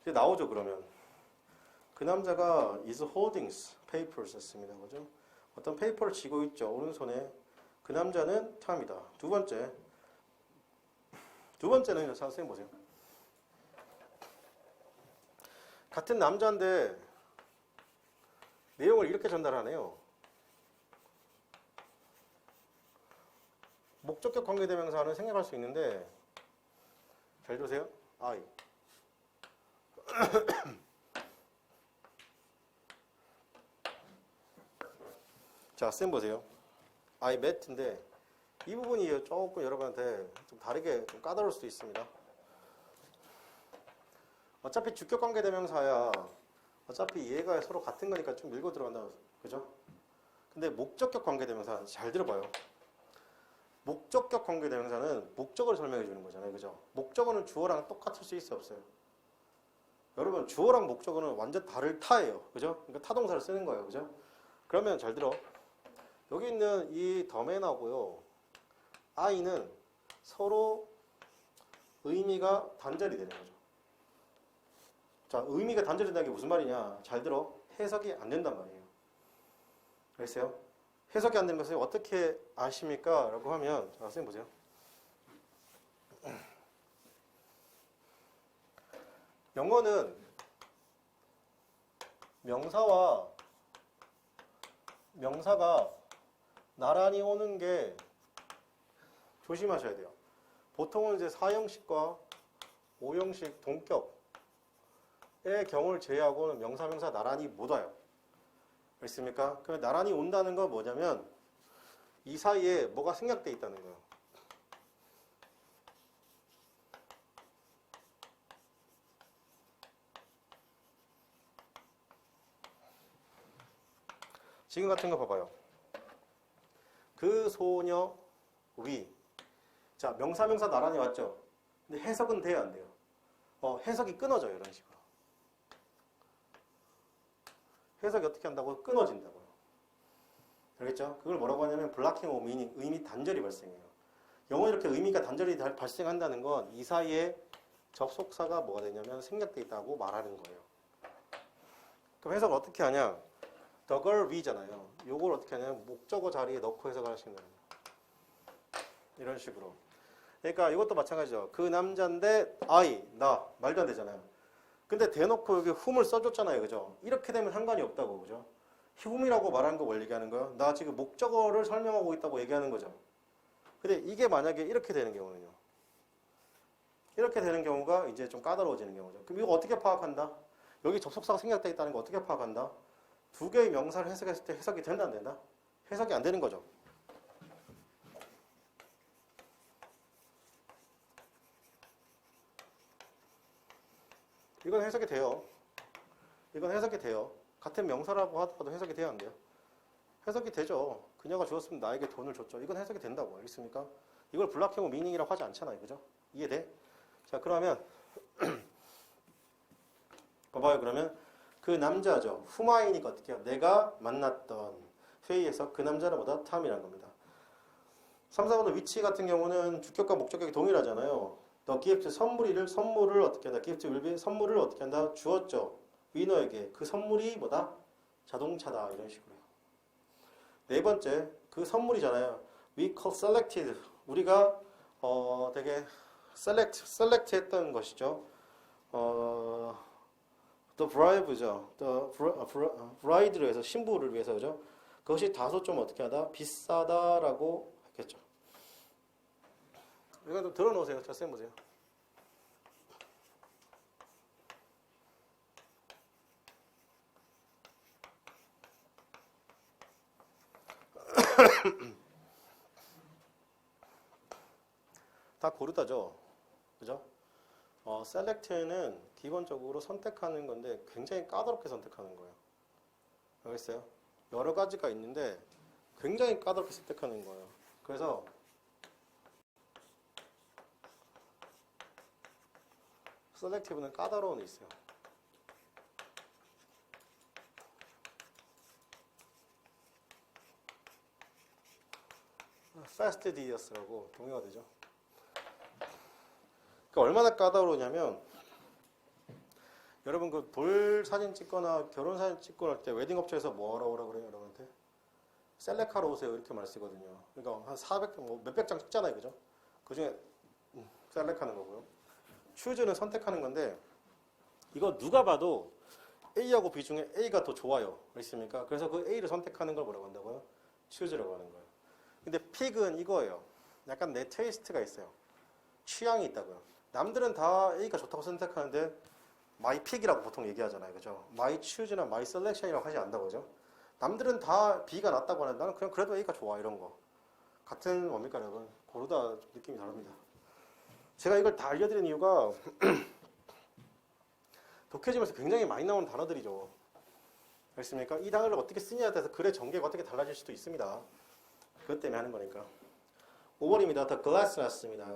이제 나오죠. 그러면 그 남자가 is holding papers 했습니다. 그죠? 어떤 페이퍼를 쥐고 있죠. 오른손에. 그 남자는 탐이다. 두 번째는 자, 선생님 보세요. 같은 남자인데 내용을 이렇게 전달하네요. 목적격 관계대명사는 생략할 수 있는데 잘 들으세요. I 자, 쌤 보세요. I met인데 이 부분이 조금 여러분한테 좀 다르게 좀 까다로울 수도 있습니다. 어차피 주격 관계대명사야. 어차피 얘가 서로 같은 거니까 좀 밀고 들어간다. 그죠? 근데 목적격 관계대명사 잘 들어봐요. 목적격 관계 대명사는 목적어를 설명해 주는 거잖아요. 그죠? 목적어는 주어랑 똑같을 수 있어요, 없어요? 여러분, 주어랑 목적어는 완전 다를 타예요. 그죠? 그러니까 타동사를 쓰는 거예요. 그죠? 그러면 잘 들어. 여기 있는 이 더맨하고요, I는 서로 의미가 단절이 되는 거죠. 자, 의미가 단절이 된다는 게 무슨 말이냐? 잘 들어. 해석이 안 된단 말이에요. 알겠어요? 해석이 안 되는 것을 어떻게 아십니까? 라고 하면, 자, 선생님 보세요. 영어는 명사가 나란히 오는 게 조심하셔야 돼요. 보통은 이제 4형식과 5형식 동격의 경우를 제외하고는 명사 나란히 못 와요. 알겠습니까? 그럼 나란히 온다는 건 뭐냐면 이 사이에 뭐가 생략되어 있다는 거예요. 지금 같은 거 봐봐요. 그 소녀 위. 자, 명사 나란히 왔죠? 근데 해석은 돼요, 안 돼요? 해석이 끊어져요, 이런 식으로. 해석이 어떻게 한다고? 끊어진다고요. 알겠죠? 그걸 뭐라고 하냐면 블락킹 오브 미닝, 의미 단절이 발생해요. 영어 이렇게 의미가 단절이 발생한다는 건 이 사이에 접속사가 뭐가 되냐면 생략돼 있다고 말하는 거예요. 그럼 해석을 어떻게 하냐? The girl we잖아요. 요걸 어떻게 하냐면 목적어 자리에 넣고 해석을 하시는 거예요. 이런 식으로. 그러니까 이것도 마찬가지죠. 그 남자인데 나 말도 안 되잖아요. 근데 대놓고 여기 whom을 써줬잖아요. 그죠? 이렇게 되면 상관이 없다고. 그죠? whom이라고 말하는 거 뭘 얘기하는 거야? 나 지금 목적어를 설명하고 있다고 얘기하는 거죠. 근데 이게 만약에 이렇게 되는 경우는요. 이렇게 되는 경우가 이제 좀 까다로워지는 경우죠. 그럼 이거 어떻게 파악한다? 여기 접속사가 생략되어 있다는 거 어떻게 파악한다? 두 개의 명사를 해석했을 때 해석이 된다 안 된다? 해석이 안 되는 거죠. 이건 해석이 돼요. 이건 해석이 돼요. 같은 명사라고 하더라도 해석이 돼야 안 돼요? 해석이 되죠. 그녀가 주었으면 나에게 돈을 줬죠. 이건 해석이 된다고. 알겠습니까? 이걸 블락킹 오브 미닝이라고 하지 않잖아요. 그죠? 이해돼? 자, 그러면 봐봐요. 그러면 그 남자죠. whom이니까 어떻게 해요? 내가 만났던 회의에서 그 남자는 뭐다? 탐이라는 겁니다. 3, 4번의 위치 같은 경우는 주격과 목적격이 동일하잖아요. The gift, 선물을 어떻게 한다? gift will be, 선물을 어떻게 한다? 주었죠. 위너에게. 그 선물이 뭐다? 자동차다. 이런 식으로 해요. 네 번째, 그 선물이잖아요. We call selected. 우리가 되게 select 했던 것이죠. The bride죠. The bride를 위해서, 신부를 위해서, 그죠? 그것이 다소 좀 어떻게 하다? 비싸다라고 했겠죠. 이거 좀 들어놓으세요. 자, 쌤 보세요. 다 고르다죠. 그죠? select는 기본적으로 선택하는 건데 굉장히 까다롭게 선택하는 거예요. 알겠어요? 여러 가지가 있는데 굉장히 까다롭게 선택하는 거예요. 그래서 selective는 까다로운 게 있어요. fastidious.라고 동의가 되죠. 그러니까 얼마나 까다로우냐면 여러분 그 돌 사진 찍거나 결혼 사진 찍고 할 때 웨딩 업체에서 뭐하러 오라 그래요, 여러분한테? 셀렉하러 오세요 이렇게 말 쓰거든요. 그러니까 한 400, 뭐 몇백 장 찍잖아요, 그죠? 그 중에 셀렉하는 거고요. 추즈는 선택하는 건데 이거 누가 봐도 A하고 B 중에 A가 더 좋아요. 그렇습니까? 그래서 그 A를 선택하는 걸 뭐라고 한다고요? 추즈라고 하는 거예요. 근데 픽은 이거예요. 약간 내 테이스트가 있어요. 취향이 있다고요. 남들은 다 A가 좋다고 선택하는데 my pick이라고 보통 얘기하잖아요. 그죠? my choose나 my selection이라고 하지 않는다고 그죠? 남들은 다 B가 낫다고 하는데 나는 그냥 그래도 A가 좋아 이런 거. 같은 뭡니까 여러분? 고르다 느낌이 다릅니다. 제가 이걸 다 알려드린 이유가 독해지면서 굉장히 많이 나오는 단어들이죠. 알겠습니까? 이 단어를 어떻게 쓰냐에 따라서 글의 전개가 어떻게 달라질 수도 있습니다. 그것 때문에 하는 거니까. 5번입니다. The glass 나왔습니다.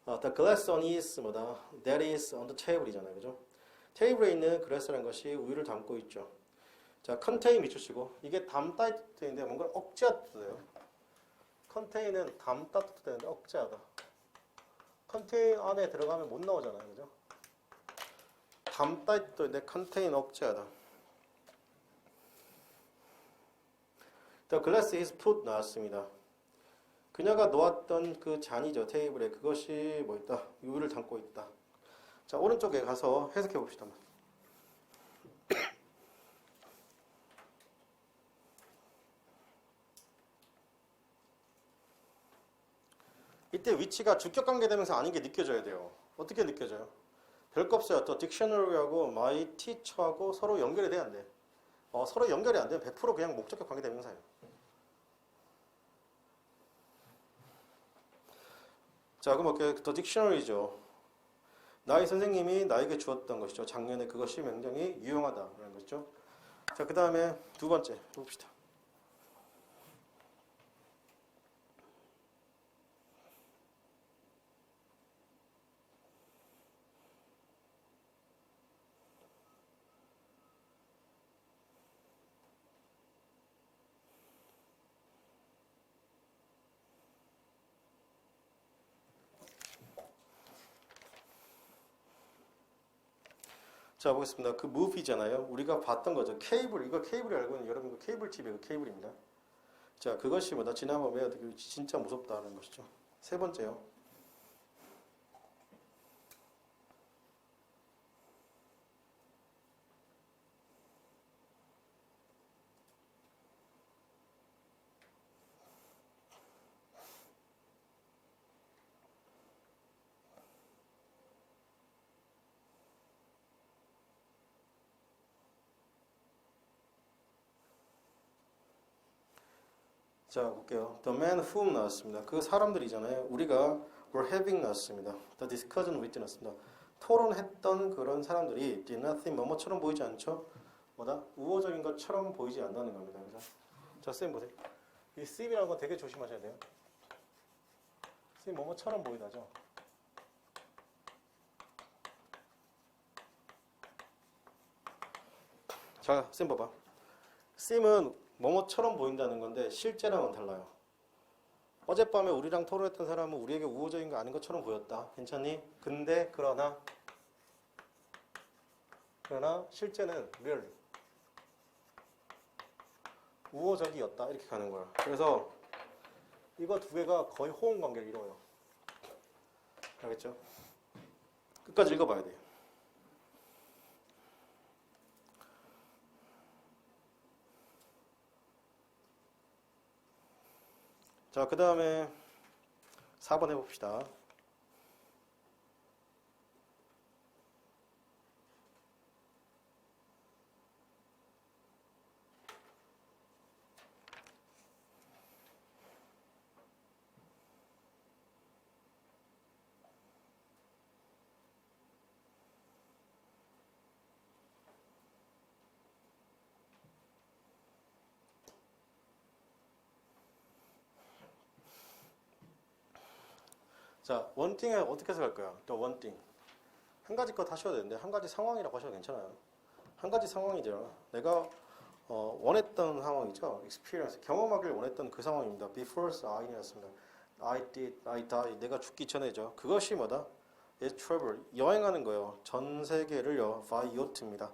The glass on is 뭐다? That is on the table이잖아요. 그죠? 테이블에 있는 glass라는 것이 우유를 담고 있죠. 자, contain 밑줄치고 이게 담다 뜻인데 뭔가 억제하다 뜻이에요. contain은 담다 뜻도 되는데 억제하다. contain 안에 들어가면 못 나오잖아요. 그죠? 담다 뜻도 있는데 contain 억제하다. The glass is put 나왔습니다. 그녀가 놓았던 그 잔이죠. 테이블에 그것이 뭐 있다? 우유를 담고 있다. 자, 오른쪽에 가서 해석해 봅시다. 이때 위치가 주격 관계대명사 아닌 게 느껴져야 돼요. 어떻게 느껴져요? 별거 없어요. 또 딕셔너리하고 my teacher하고 서로 연결이 돼야 안 돼. 서로 연결이 안 되면 100% 그냥 목적격 관계대명사예요. 자, 그럼 어떻게 더 딕셔너리죠. 나의 선생님이 나에게 주었던 것이죠. 작년에 그것이 굉장히 유용하다라는 것이죠. 자, 그 다음에 두 번째 봅시다. 자, 보겠습니다. 그 무비잖아요. 우리가 봤던 거죠. 케이블, 이거 케이블이 알고 있는 여러분, 그 케이블집의 그 케이블입니다. 자, 그것이 뭐다? 지나면 왜 어떻게 진짜 무섭다는 것이죠. 세 번째요. 자, 볼게요. The man whom 나왔습니다. 그 사람들이잖아요. 우리가 were having 나왔습니다. The discussion with 나왔습니다. 토론했던 그런 사람들이 did nothing 뭐뭐처럼 보이지 않죠? 뭐다? 우호적인 것처럼 보이지 않는다는 겁니다. 그죠? 자, 쌤 보세요. 이 쌤이라는 건 되게 조심하셔야 돼요. 쌤 뭐뭐처럼 보이다죠? 자, 쌤 봐봐. 쌤은 뭐뭐처럼 보인다는 건데 실제랑은 달라요. 어젯밤에 우리랑 토론했던 사람은 우리에게 우호적인 거 아닌 것처럼 보였다. 괜찮니? 근데 그러나 실제는 real 우호적이었다. 이렇게 가는 거야. 그래서 이거 두 개가 거의 호응 관계를 이루어요. 알겠죠? 끝까지 읽어봐야 돼요. 자, 그 다음에 4번 해봅시다. 자, 원띵에 어떻게 해석할 거야? 또 원띵. 한 가지 거 하셔도 되는데 한 가지 상황이라고 하셔도 괜찮아요. 한 가지 상황이죠. 내가 원했던 상황이죠. experience, 경험하길 원했던 그 상황입니다. before I였습니다. I did, I died. 내가 죽기 전에죠. 그것이 뭐다? is travel, 여행하는 거예요. 전 세계를요. by yacht입니다.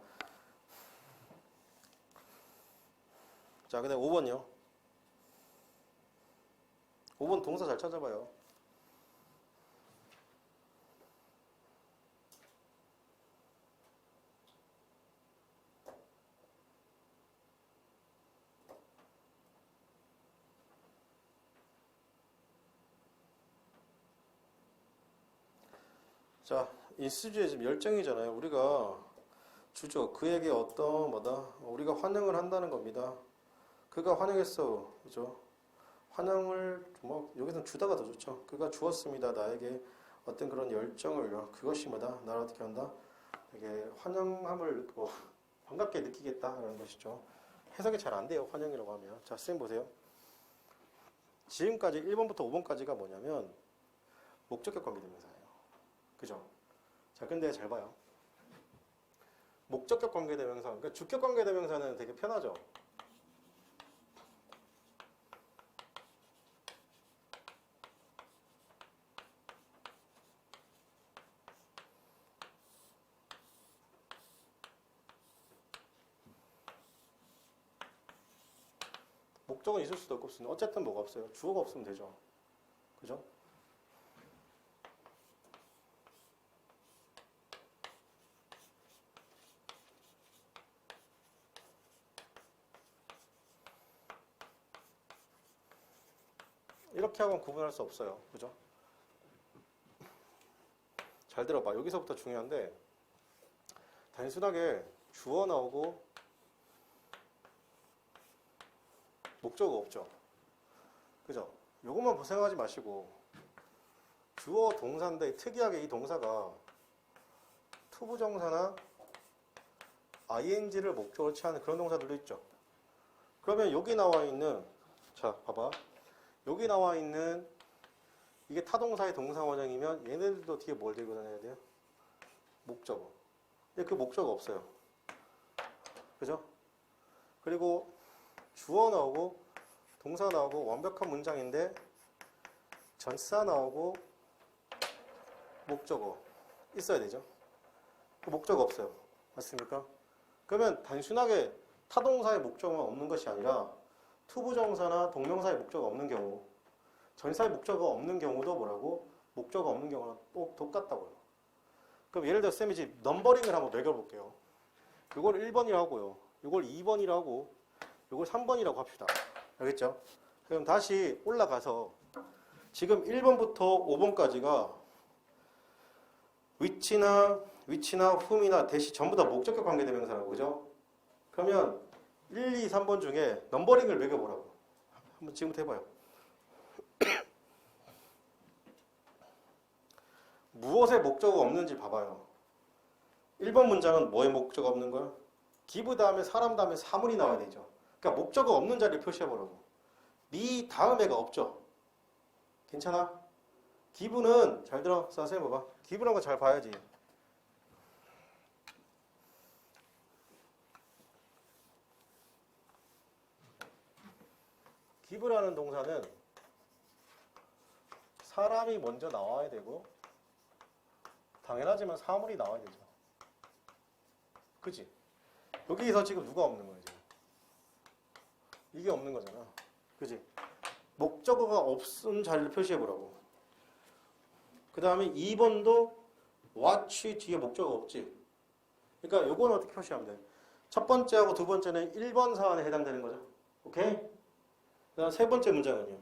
자, 근데 5번이요. 5번 동사 잘 찾아봐요. 자, 인스주에 지금 열정이잖아요. 우리가 주죠. 그에게 어떤 뭐다? 우리가 환영을 한다는 겁니다. 그가 환영했어. 그죠? 환영을 뭐 여기서는 주다가 더 좋죠. 그가 주었습니다. 나에게 어떤 그런 열정을요. 그것이 뭐다? 나를 어떻게 한다? 되게 환영함을 뭐 반갑게 느끼겠다라는 것이죠. 해석이 잘 안 돼요. 환영이라고 하면. 자, 쌤 보세요. 지금까지 1번부터 5번까지가 뭐냐면 목적격 관계대명사예요. 그죠? 자, 근데 잘 봐요. 목적격 관계대명사, 그러니까 주격 관계대명사는 되게 편하죠. 목적은 있을 수도 없고 없으면 어쨌든 뭐가 없어요. 주어가 없으면 되죠. 그죠? 이렇게 하고는 구분할 수 없어요. 그죠? 잘 들어봐. 여기서부터 중요한데 단순하게 주어 나오고 목적어 없죠. 그죠? 요것만 생각하지 마시고 주어 동사인데 특이하게 이 동사가 투부정사나 ing를 목적으로 취하는 그런 동사들도 있죠. 그러면 여기 나와 있는 자 봐봐. 여기 나와 있는 이게 타동사의 동사 원형이면 얘네들도 뒤에 뭘 들고 다녀야 돼요? 목적어. 근데 그 목적어 없어요. 그죠? 그리고 주어 나오고 동사 나오고 완벽한 문장인데 전치사 나오고 목적어 있어야 되죠. 그 목적어 없어요. 맞습니까? 그러면 단순하게 타동사의 목적어만 없는 것이 아니라 투부정사나 동명사의 목적어가 없는 경우, 전치사의 목적어가 없는 경우도 뭐라고? 목적어가 없는 경우는 또 똑같다고요. 그럼 예를 들어 쌤이 이제 넘버링을 한번 매겨볼게요. 이걸 1번이라고 하고요. 이걸 2번이라고 하고 이걸 3번이라고 합시다. 알겠죠? 그럼 다시 올라가서 지금 1번부터 5번까지가 위치나 whom이나 대시 전부 다 목적격 관계대명사라고 그죠? 그러면 1, 2, 3번 중에 넘버링을 매겨보라고. 한번 지금부터 해봐요. 무엇의 목적어가 없는지 봐봐요. 1번 문장은 뭐의 목적어가 없는 거야? give 다음에 사람 다음에 사물이 나와야 되죠. 그러니까 목적어 없는 자리를 표시해보라고. me 다음에가 없죠. 괜찮아? give는 잘 들어. 선생님 봐봐. give라는 거 잘 봐야지. give라는 동사는 사람이 먼저 나와야 되고 당연하지만 사물이 나와야 되죠. 그치? 여기서 지금 누가 없는 거야 지금? 이게 없는 거잖아. 그치? 목적어가 없은 자리를 표시해보라고. 그 다음에 2번도 watch 뒤에 목적어 없지. 그러니까 요건 어떻게 표시하면 돼? 첫 번째하고 두 번째는 1번 사안에 해당되는 거죠. 오케이? 그 다음 세 번째 문장은요.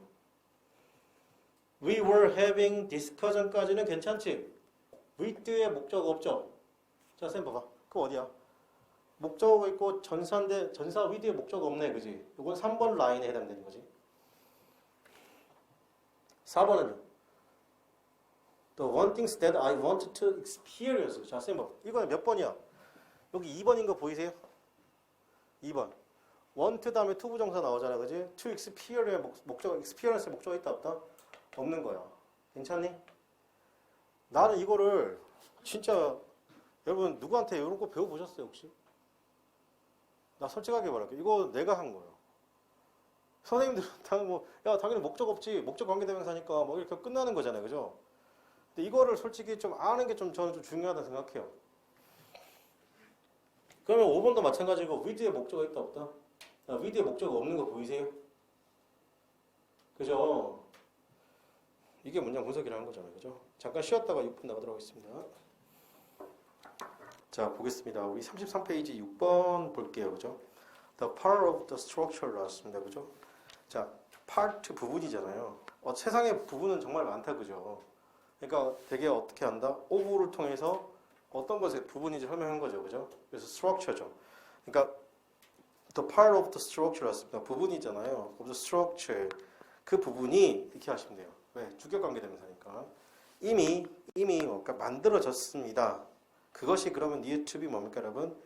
We were having discussion까지는 괜찮지? with의 목적어 없죠? 자, 쌤 봐봐. 그거 어디야? 목적어가 있고 전사인데 전사 with의 목적어 없네. 그지? 요건 3번 라인에 해당되는 거지. 4번은요. The one things that I want to experience. 자, 쌤 봐봐. 이거는 몇 번이야? 여기 2번인 거 보이세요? 2번. want 다음에 to 부정사 나오잖아. 그지? to experience의 목적어 있다 없다? 없는 거야. 괜찮니? 나는 이거를 진짜 여러분 누구한테 이런 거 배워보셨어요 혹시? 나 솔직하게 말할게. 이거 내가 한 거예요. 선생님들은 당연히 목적 없지. 목적 관계대명사니까 뭐 이렇게 끝나는 거잖아요. 그죠? 근데 이거를 솔직히 좀 아는 게 좀 저는 좀 중요하다고 생각해요. 그러면 5번도 마찬가지고 with의 목적어 있다 없다? with의 목적어 없는 거 보이세요? 그죠? 이게 문장 분석이라는 거잖아요. 그죠? 잠깐 쉬었다가 6분 나가도록 하겠습니다. 자, 보겠습니다. 우리 33페이지 6번 볼게요. 그죠? The power of the structure 나왔습니다. 그죠? 자, part 부분이잖아요. 세상에 부분은 정말 많다. 그죠? 그러니까 되게 어떻게 한다? of를 통해서 어떤 것의 부분인지 설명한 거죠. 그죠? 그래서 structure죠. 그러니까 the power of the structure 나왔습니다. 부분이잖아요. of the structure. 그 부분이 이렇게 하시면 돼요. 왜? 주격관계대명사니까. 이미 그러니까 만들어졌습니다. 그것이 그러면 need to be 뭡니까 여러분?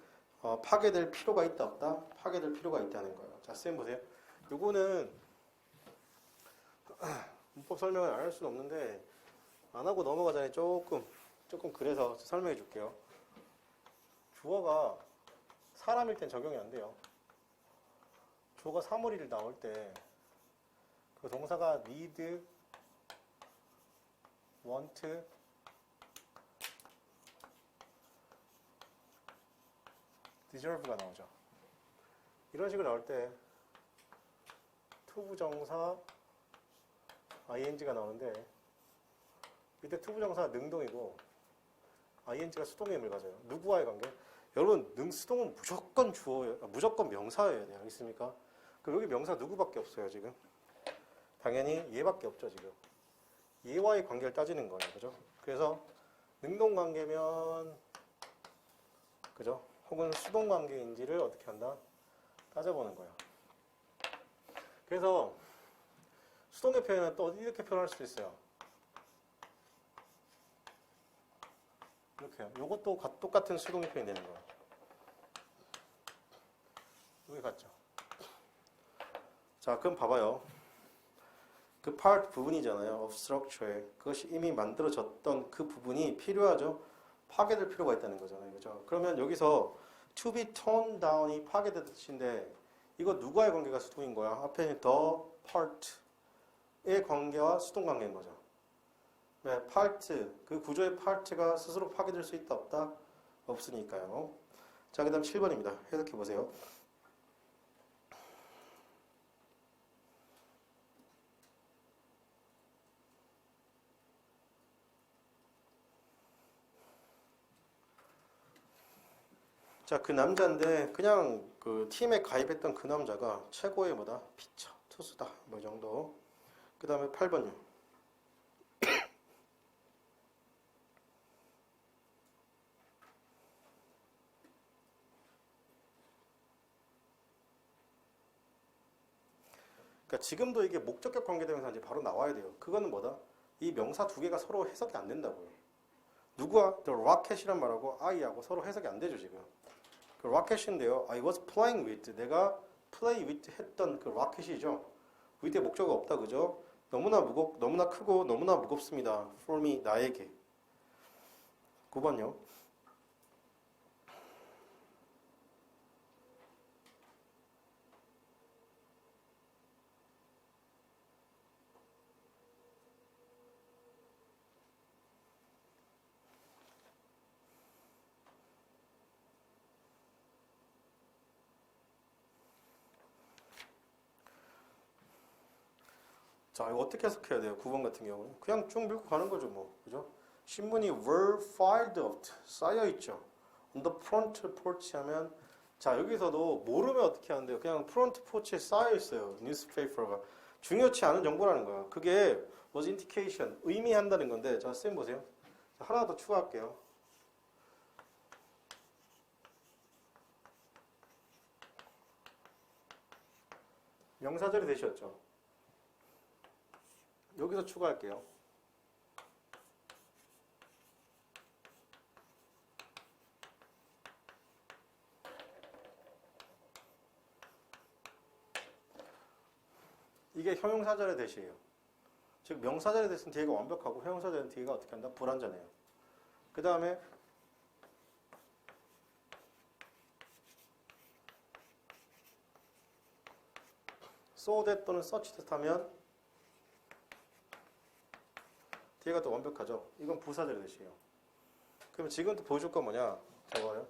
파괴될 필요가 있다 없다? 파괴될 필요가 있다는 거예요. 자, 쌤 보세요. 요거는 문법 설명을 안 할 수는 없는데 안 하고 넘어가자니 조금 그래서 설명해 줄게요. 주어가 사람일 땐 적용이 안 돼요. 주어가 사물일 나올 때 그 동사가 need, want, deserve가 나오죠. 이런 식으로 나올 때 투부정사 ing가 나오는데 이때 투부정사가 능동이고 ing가 수동의 의미를 가져요. 누구와의 관계? 여러분 수동은 무조건 주어예요. 무조건 명사여야 돼요. 알겠습니까? 그럼 여기 명사 누구밖에 없어요 지금? 당연히 얘밖에 없죠 지금. 얘와의 관계를 따지는 거예요. 그죠? 그래서 능동관계면 그죠? 혹은 수동관계인지를 어떻게 한다? 따져보는 거예요. 그래서 수동의 표현은 또 이렇게 표현할 수도 있어요. 이렇게요. 요것도 똑같은 수동의 표현이 되는 거예요. 여기 같죠? 자, 그럼 봐봐요. 그 part 부분이잖아요. of structure에. 그것이 이미 만들어졌던 그 부분이 필요하죠. 파괴될 필요가 있다는 거잖아요. 그죠? 그러면 여기서 to be torn down이 파괴된 뜻인데 이거 누구와의 관계가 수동인 거야? 앞에 있는 the part의 관계와 수동 관계인 거죠. 왜? part, 그 구조의 part가 스스로 파괴될 수 있다 없다? 없으니까요. 자, 그 다음 7번입니다. 해석해 보세요. 자, 그 남자인데 그냥 그 팀에 가입했던 그 남자가 최고의 뭐다? 피처, 투수다. 뭐 이 정도. 그 다음에 8번요. 그러니까 지금도 이게 목적격 관계대명사 이제 바로 나와야 돼요. 그거는 뭐다? 이 명사 두 개가 서로 해석이 안 된다고요. 누구와? The rocket이란 말하고 I하고 서로 해석이 안 되죠 지금. 그 rocket인데요. I was playing with. 내가 play with 했던 그 rocket이죠. with의 목적어가 없다 그죠? 너무나 크고 너무나 무겁습니다. for me, 나에게. 9번요. 자, 이거 어떻게 해석해야 돼요? 9번 같은 경우는 그냥 쭉 밀고 가는 거죠, 뭐. 그죠? 신문이 were filed up, 쌓여 있죠. on the front porch 하면 자, 여기서도 모르면 어떻게 하는데요? 그냥 프론트 포치에 쌓여 있어요. 뉴스페이퍼가. 중요치 않은 정보라는 거야. 그게 was indication, 의미한다는 건데. 자, 쌤 보세요. 자, 하나 더 추가할게요. 명사절이 되셨죠? 여기서 추가할게요. 이게 형용사절의 대시예요. 즉 명사절의 대시는 뒤에가 완벽하고 형용사절의 뒤에가 어떻게 한다? 불완전해요. 그 다음에 so that 또는 such that 하면 뒤에가 또 완벽하죠. 이건 부사절의 대시예요. 그럼 지금 또 보여줄 건 뭐냐? 저거요.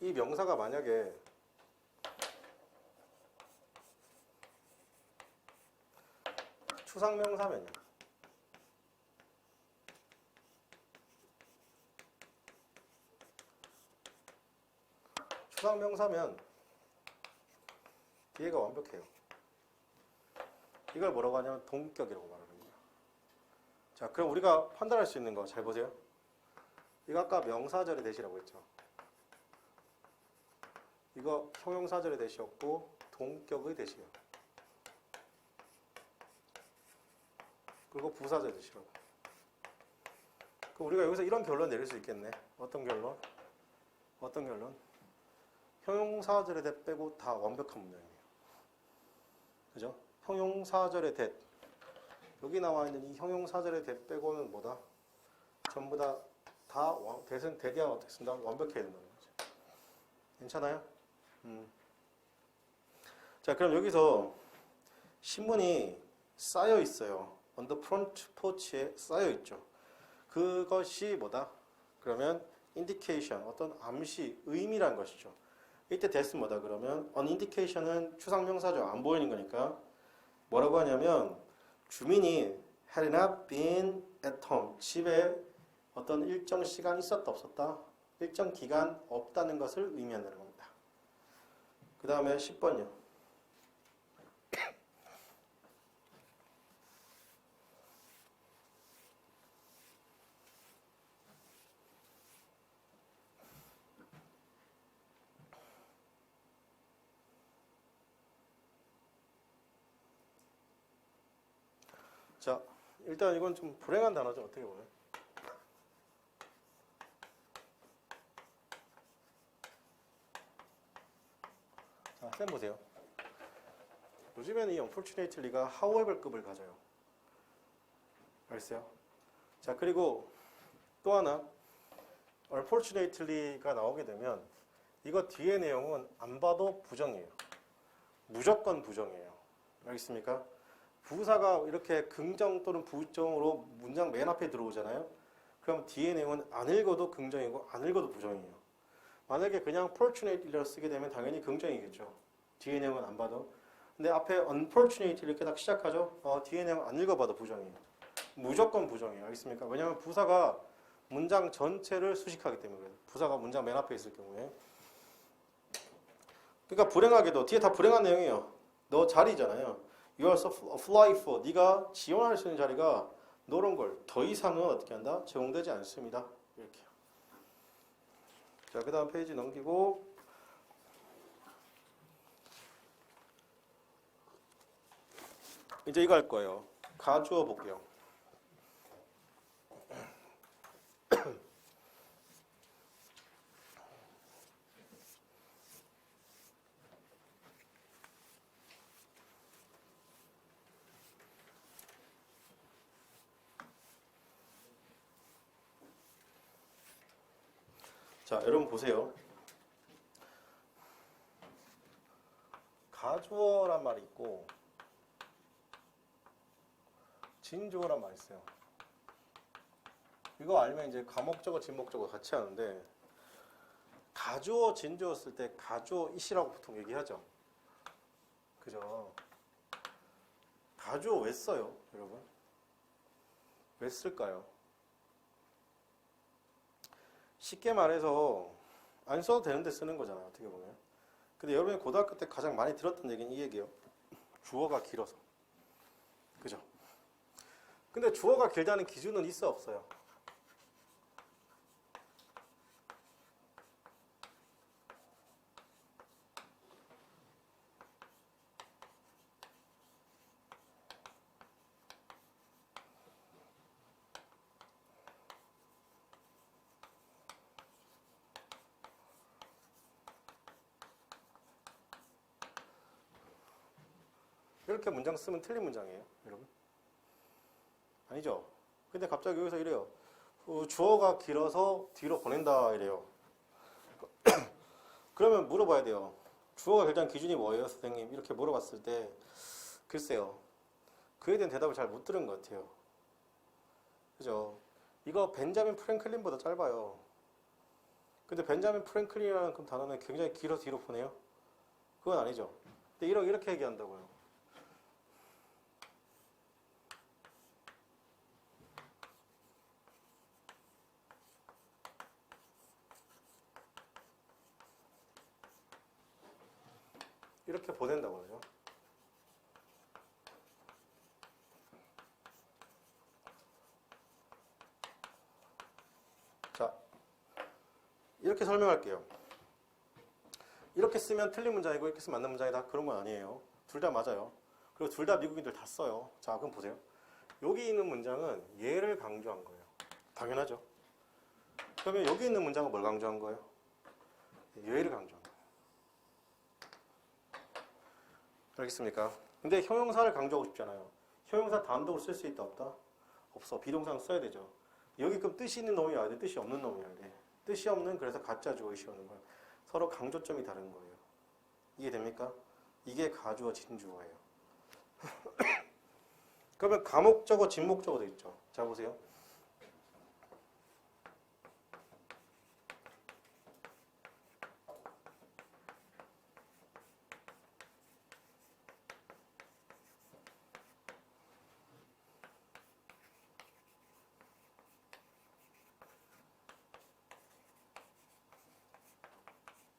이 명사가 만약에 추상명사면요. 추상명사면 뒤에가 완벽해요. 이걸 뭐라고 하냐면 동격이라고 말하는 거예요. 자, 그럼 우리가 판단할 수 있는 거 잘 보세요. 이거 아까 명사절의 대시라고 했죠. 이거 형용사절의 대시였고 동격의 대시예요. 그리고 부사절 대시라고. 그럼 우리가 여기서 이런 결론 내릴 수 있겠네. 어떤 결론? 어떤 결론? 형용사절의 대 빼고 다 완벽한 문장이에요. 그죠? 형용사절의 that. 여기 나와 있는 이 형용사절의 that 빼고는 뭐다? 전부 다 that은 that이야 어떻게 쓴다? 완벽해야 된다는 거죠. 괜찮아요? 자, 그럼 여기서 신문이 쌓여 있어요. on the front porch에 쌓여 있죠. 그것이 뭐다? 그러면 indication, 어떤 암시, 의미란 것이죠. 이때 that은 뭐다? 그러면 an indication은 추상명사죠. 안 보이는 거니까. 뭐라고 하냐면 주민이 had not been at home. 집에 어떤 일정 시간 있었다 없었다? 일정 기간 없다는 것을 의미한다는 겁니다. 그 다음에 10번요. 자, 일단 이건 좀 불행한 단어죠. 어떻게 보면. 자, 쌤 보세요. 요즘에는 이 unfortunately가 however급을 가져요. 알겠어요? 자, 그리고 또 하나 unfortunately가 나오게 되면 이거 뒤에 내용은 안 봐도 부정이에요. 무조건 부정이에요. 알겠습니까? 부사가 이렇게 긍정 또는 부정으로 문장 맨 앞에 들어오잖아요. 그럼 뒤에 내용은 안 읽어도 긍정이고 안 읽어도 부정이에요. 만약에 그냥 fortunately를 쓰게 되면 당연히 긍정이겠죠. 뒤에 내용은 안 봐도. 근데 앞에 unfortunately 이렇게 딱 시작하죠. 뒤에 내용 안 읽어봐도 부정이에요. 무조건 부정이에요. 알겠습니까? 왜냐하면 부사가 문장 전체를 수식하기 때문에 그래요. 부사가 문장 맨 앞에 있을 경우에. 그러니까 불행하게도 뒤에 다 불행한 내용이에요. 너 자리잖아요. You are so apply for. 네가 지원할 수 있는 자리가 노런 걸 더 이상은 어떻게 한다? 제공되지 않습니다. 이렇게. 자, 그 다음 페이지 넘기고 이제 이거 할 거예요. 가주어 볼게요. 자, 여러분 보세요. 가주어란 말이 있고 진주어란 말이 있어요. 이거 알면 이제 가목적어, 진목적어 같이 하는데 가주어, 진주어 쓸 때 가주어 이시라고 보통 얘기하죠. 그죠? 가주어 왜 써요, 여러분? 왜 쓸까요? 쉽게 말해서 안 써도 되는데 쓰는 거잖아요. 어떻게 보면. 근데 여러분이 고등학교 때 가장 많이 들었던 얘기는 이 얘기예요. 주어가 길어서. 그죠? 근데 주어가 길다는 기준은 있어 없어요? 이렇게 문장 쓰면 틀린 문장이에요, 여러분? 아니죠? 근데 갑자기 여기서 이래요. 주어가 길어서 뒤로 보낸다 이래요. 그러면 물어봐야 돼요. 주어가 길다는 기준이 뭐예요, 선생님? 이렇게 물어봤을 때 글쎄요. 그에 대한 대답을 잘 못 들은 것 같아요. 그죠? 이거 벤자민 프랭클린보다 짧아요. 근데 벤자민 프랭클린이라는 그 단어는 굉장히 길어서 뒤로 보내요? 그건 아니죠. 근데 이렇게 얘기한다고요. 이렇게 보낸다고 그러죠. 자, 이렇게 설명할게요. 이렇게 쓰면 틀린 문장이고 이렇게 쓰면 맞는 문장이다. 그런 건 아니에요. 둘 다 맞아요. 그리고 둘 다 미국인들 다 써요. 자, 그럼 보세요. 여기 있는 문장은 얘를 강조한 거예요. 당연하죠. 그러면 여기 있는 문장은 뭘 강조한 거예요? 얘를 강조한 거예요. 알겠습니까? 근데 형용사를 강조하고 싶잖아요. 형용사 단독으로 쓸 수 있다 없다? 없어. 비동사는 써야 되죠. 여기 그럼 뜻이 있는 놈이 와야 돼? 뜻이 없는 놈이 와야 돼? 뜻이 없는 그래서 가짜 주어 의시 오는 거야. 서로 강조점이 다른 거예요. 이해됩니까? 이게 가주어 진주어예요. 그러면 가목적어 진목적어 돼 있죠. 자 보세요.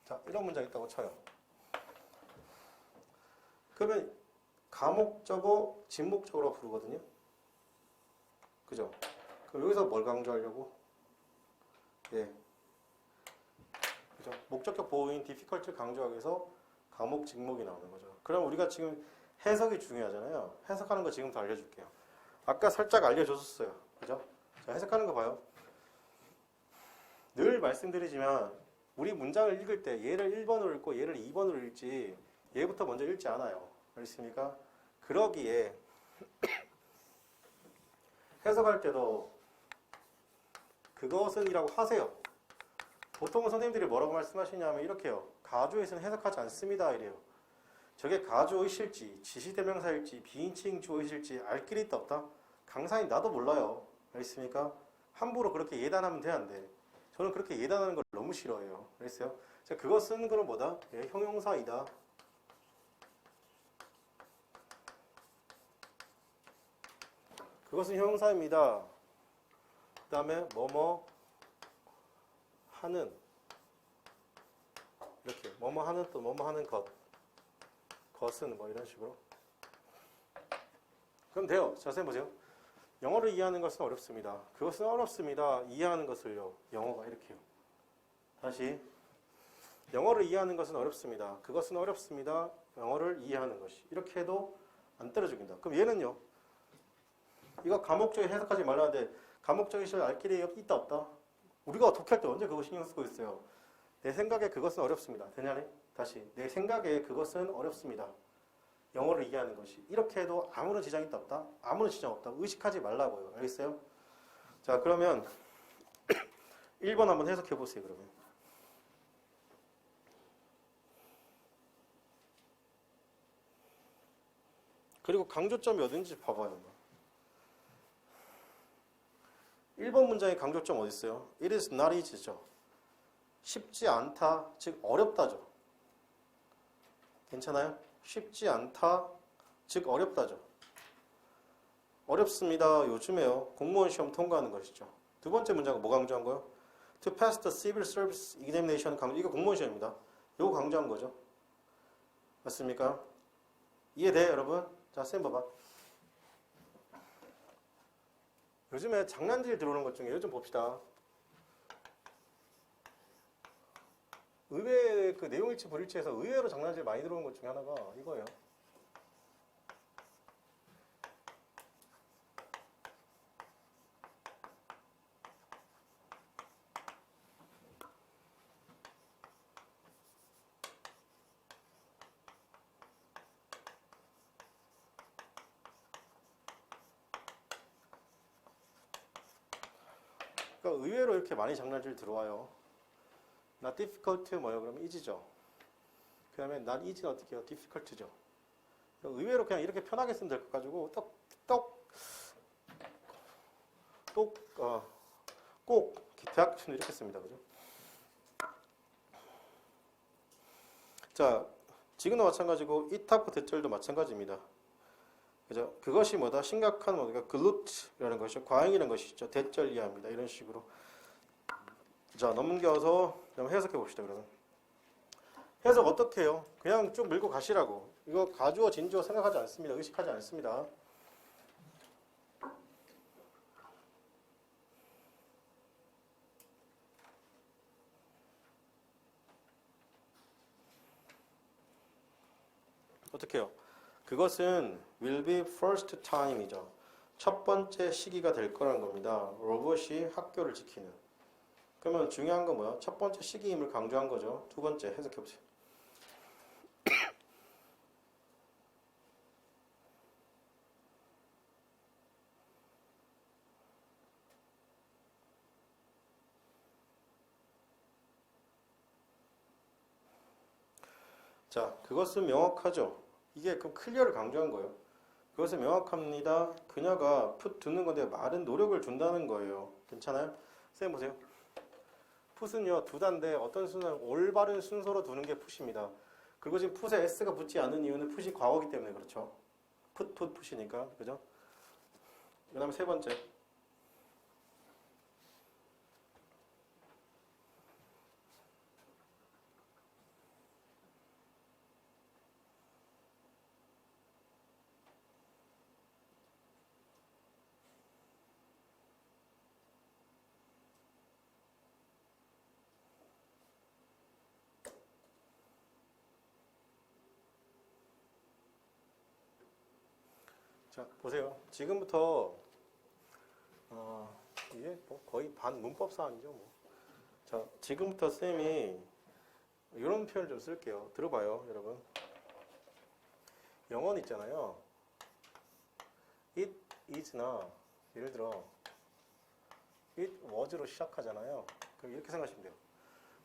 자, 이런 문장이 있다고 쳐요. 그러면 가목적어, 진목적어로 부르거든요. 그죠? 그럼 여기서 뭘 강조하려고? 예. 그죠? 목적격 보호인 difficult를 강조하기 위해서 가목, 진목이 나오는 거죠. 그럼 우리가 지금 해석이 중요하잖아요. 해석하는 거 지금부터 알려줄게요. 아까 살짝 알려줬었어요. 그죠? 자, 해석하는 거 봐요. 늘 말씀드리지만 우리 문장을 읽을 때 얘를 1번으로 읽고 얘를 2번으로 읽지 얘부터 먼저 읽지 않아요. 알겠습니까? 그러기에 해석할 때도 그것은 이라고 하세요. 보통은 선생님들이 뭐라고 말씀하시냐면 이렇게요. 가주에서는 해석하지 않습니다. 이래요. 저게 가주어이실지 지시대명사일지 비인칭 주어이실지 알 길이 있다 없다? 강사인 나도 몰라요. 알겠습니까? 함부로 그렇게 예단하면 돼 안 돼? 저는 그렇게 예단하는 걸 너무 싫어해요. 그랬어요. 자, 그것은 그럼 뭐다? 예, 형용사이다. 그것은 형용사입니다. 그 다음에 뭐뭐 하는 이렇게 뭐뭐 하는 또 뭐뭐 하는 것은 뭐 이런 식으로 그럼 돼요. 자, 선생님 보세요. 영어를 이해하는 것은 어렵습니다. 그것은 어렵습니다. 이해하는 것을요. 영어가 이렇게요. 다시 영어를 이해하는 것은 어렵습니다. 그것은 어렵습니다. 영어를 이해하는 것이 이렇게 해도 안 때려 죽인다. 그럼 얘는요. 이거 가목적에 해석하지 말라는데 가목적이 실을 알 길이 있다 없다? 우리가 어떻게 할 때 언제 그거 신경 쓰고 있어요? 내 생각에 그것은 어렵습니다. 되냐네? 다시 내 생각에 그것은 어렵습니다. 영어를 이해하는 것이 이렇게 해도 아무런 지장이 있다 없다? 아무런 지장 없다. 의식하지 말라고요. 알겠어요? 자, 그러면 1번 한번 해석해 보세요. 그러면 그리고 강조점이 어딘지 봐봐요. 1번 문장의 강조점 어디 있어요? It is not easy죠. 쉽지 않다, 즉 어렵다죠. 괜찮아요? 쉽지 않다, 즉 어렵다죠. 어렵습니다. 요즘에요. 공무원 시험 통과하는 것이죠. 두 번째 문장은 뭐 강조한 거예요? To pass the civil service examination 강조. 이거 공무원 시험입니다. 이거 강조한 거죠. 맞습니까? 이해돼요, 여러분? 자, 쌤 봐봐. 요즘에 장난질 들어오는 것 중에 요즘 봅시다. 의외의 그 내용일치 불일치에서 의외로 장난질 많이 들어오는 것 중에 하나가 이거예요. 그러니까 의외로 이렇게 많이 장난질 들어와요. not difficult 뭐예요? 그러면 easy죠. 그 다음에 not easy는 어떻게 해요? difficult죠. 의외로 그냥 이렇게 편하게 쓰면 될 것 가지고 꼭 대학 교수는 이렇게 씁니다. 그죠? 자, 지금도 마찬가지고 이타프 대절도 마찬가지입니다. 그죠? 그것이 뭐다? 심각한 뭐다? 글루트라는 것이 과잉이라는 것이 있죠. 대절 이하입니다. 이런 식으로. 자, 넘겨서 해석해 봅시다. 그러면 해석 어떻게 해요? 그냥 쭉 밀고 가시라고. 이거 가주어 진주어 생각하지 않습니다. 의식하지 않습니다. 어떻게 해요? 그것은 will be first time이죠. 첫 번째 시기가 될 거라는 겁니다. 로봇이 학교를 지키는. 그러면 중요한 건 뭐야? 첫 번째 시기임을 강조한 거죠. 두 번째 해석해 보세요. 자, 그것은 명확하죠. 이게 그 클리어를 강조한 거예요. 그것은 명확합니다. 그녀가 풋 두는 건데 많은 노력을 준다는 거예요. 괜찮아요? 쌤 보세요. 풋은요 두단데 어떤 순서는 올바른 순서로 두는 게 풋입니다. 그리고 지금 풋에 s가 붙지 않은 이유는 풋이 과거기 때문에 그렇죠. 풋이니까 그죠? 그 다음에 세 번째. 자 보세요. 지금부터 이게 뭐 거의 반 문법 사항이죠. 뭐. 자 지금부터 쌤이 이런 표현을 좀 쓸게요. 들어봐요, 여러분. 영어는 있잖아요. It is나 예를 들어 it was로 시작하잖아요. 그럼 이렇게 생각하시면 돼요.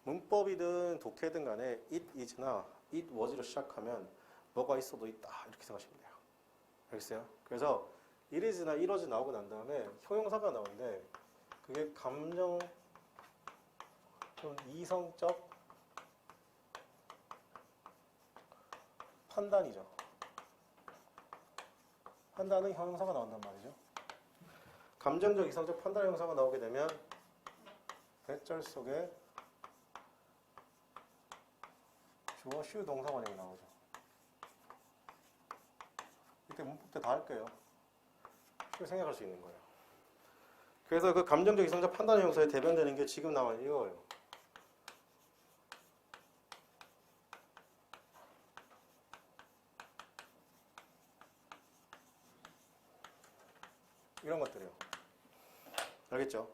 문법이든 독해든 간에 it is나 it was로 시작하면 뭐가 있어도 있다 이렇게 생각하시면 돼요. 알겠어요? 그래서 it is나 it was 나오고 난 다음에 형용사가 나오는데 그게 감정 좀 이성적 판단이죠. 판단은 형용사가 나온단 말이죠. 감정적 이성적 판단 형용사가 나오게 되면 대절 속에 주어 should 동사 원형이 나오죠. 이때 문법 때 다 할게요. 쉽게 생각할 수 있는 거예요. 그래서 그 감정적 이성적 판단 형용사에 대변되는 게 지금 나온 이거예요. 이런 것들이요. 알겠죠?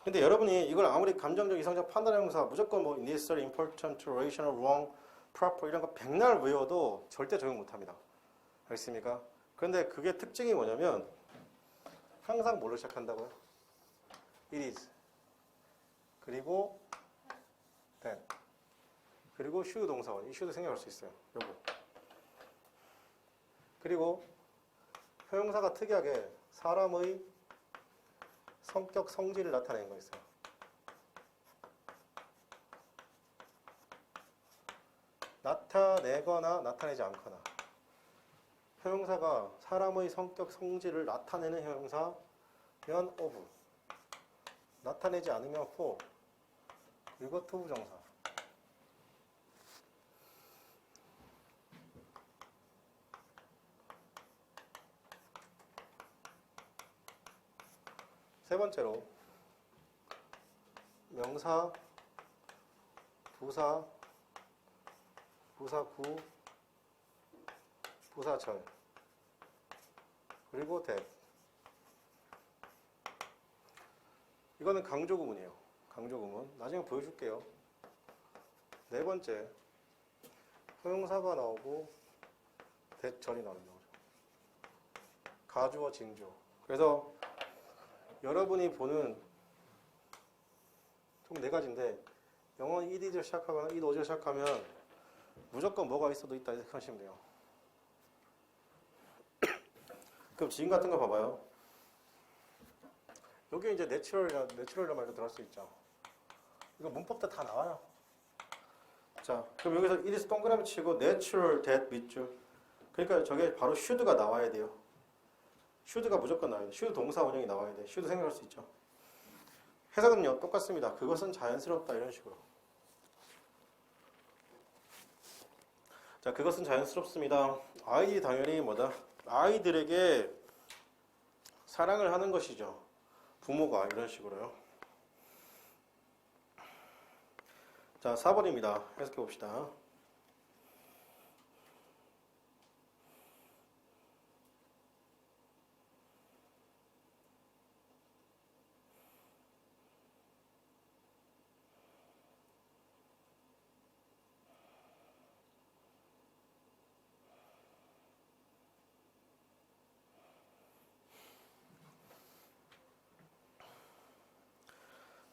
근데 여러분이 이걸 아무리 감정적 이성적 판단 형용사 무조건 뭐 necessary, important, rational, wrong, proper 이런 거 백날 외워도 절대 적용 못합니다. 알겠습니까? 그런데 그게 특징이 뭐냐면 항상 뭘로 시작한다고요? It is 그리고 that 그리고 should 동사원 이 should 생각할 수 있어요. 요거 그리고 형용사가 특이하게 사람의 성격, 성질을 나타내는 거 있어요. 나타내거나 나타내지 않거나. 형용사가 사람의 성격, 성질을 나타내는 형용사면 of, 나타내지 않으면 for, 그리고 to 부정사. 세 번째로 명사, 부사, 부사구, 부사절 그리고 that. 이거는 강조 구문이에요. 강조 구문. 나중에 보여줄게요. 네 번째 형용사가 나오고 that절이 나오는 거죠. 가주어, 징조. 그래서 여러분이 보는 총 네 가지인데 영어는 it is로 시작하거나 it was로 시작하면 무조건 뭐가 있어도 있다 이렇게 생각하시면 돼요. 그럼 지금 같은 거 봐봐요. 여기 이제 내추럴이라는 말도 들어갈 수 있죠. 이거 문법도 다 나와요. 자, 그럼 여기서 it is 동그라미 치고 natural that 밑줄. 그러니까 저게 바로 should가 나와야 돼요. should가 무조건 나와야 돼. should 동사 원형이 나와야 돼. should 생각할 수 있죠. 해석은요 똑같습니다. 그것은 자연스럽다 이런 식으로. 자, 그것은 자연스럽습니다. 아이 당연히 뭐다? 아이들에게 사랑을 하는 것이죠. 부모가 이런 식으로요. 자, 4번입니다. 해석해 봅시다.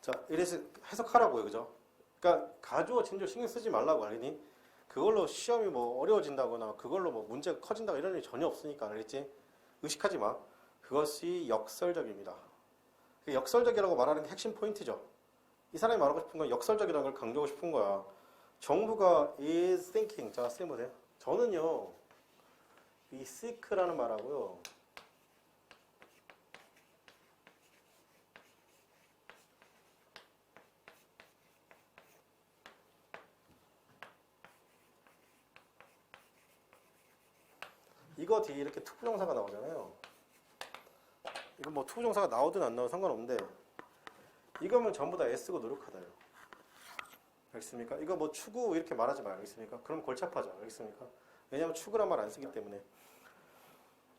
자, 이래서 해석하라고요, 그죠? 그러니까 가주어 진주 신경 쓰지 말라고 알겠니? 그걸로 시험이 뭐 어려워진다거나 그걸로 뭐 문제가 커진다거나 이런 일이 전혀 없으니까 알겠지? 의식하지 마. 그것이 역설적입니다. 역설적이라고 말하는 게 핵심 포인트죠. 이 사람이 말하고 싶은 건 역설적이라는 걸 강조하고 싶은 거야. 정부가 is thinking. 자, 쌤 보세요. 저는요, 이 seek라는 말하고요. 이거 뒤에 이렇게 투부정사가 나오잖아요. 이건 뭐 투부정사가 나오든 안 나오든 상관없는데 이거면 전부 다 애쓰고 노력하다요. 알겠습니까? 이거 뭐 추구 이렇게 말하지 마요. 알겠습니까? 그럼 골치 아파져. 알겠습니까? 왜냐하면 추구란 말 안 쓰기 때문에.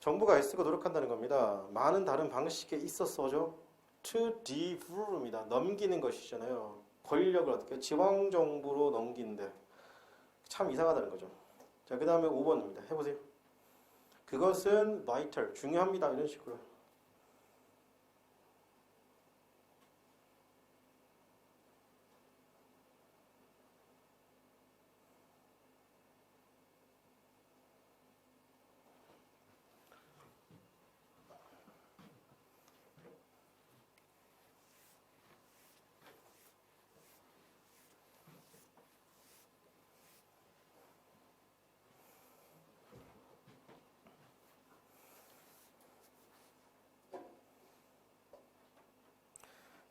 정부가 애쓰고 노력한다는 겁니다. 많은 다른 방식에 있어서죠. to devolve입니다. 넘기는 것이잖아요. 권력을 어떻게 지방정부로 넘기는데 참 이상하다는 거죠. 자, 그 다음에 5번입니다. 해보세요. 그것은 vital, 중요합니다. 이런 식으로.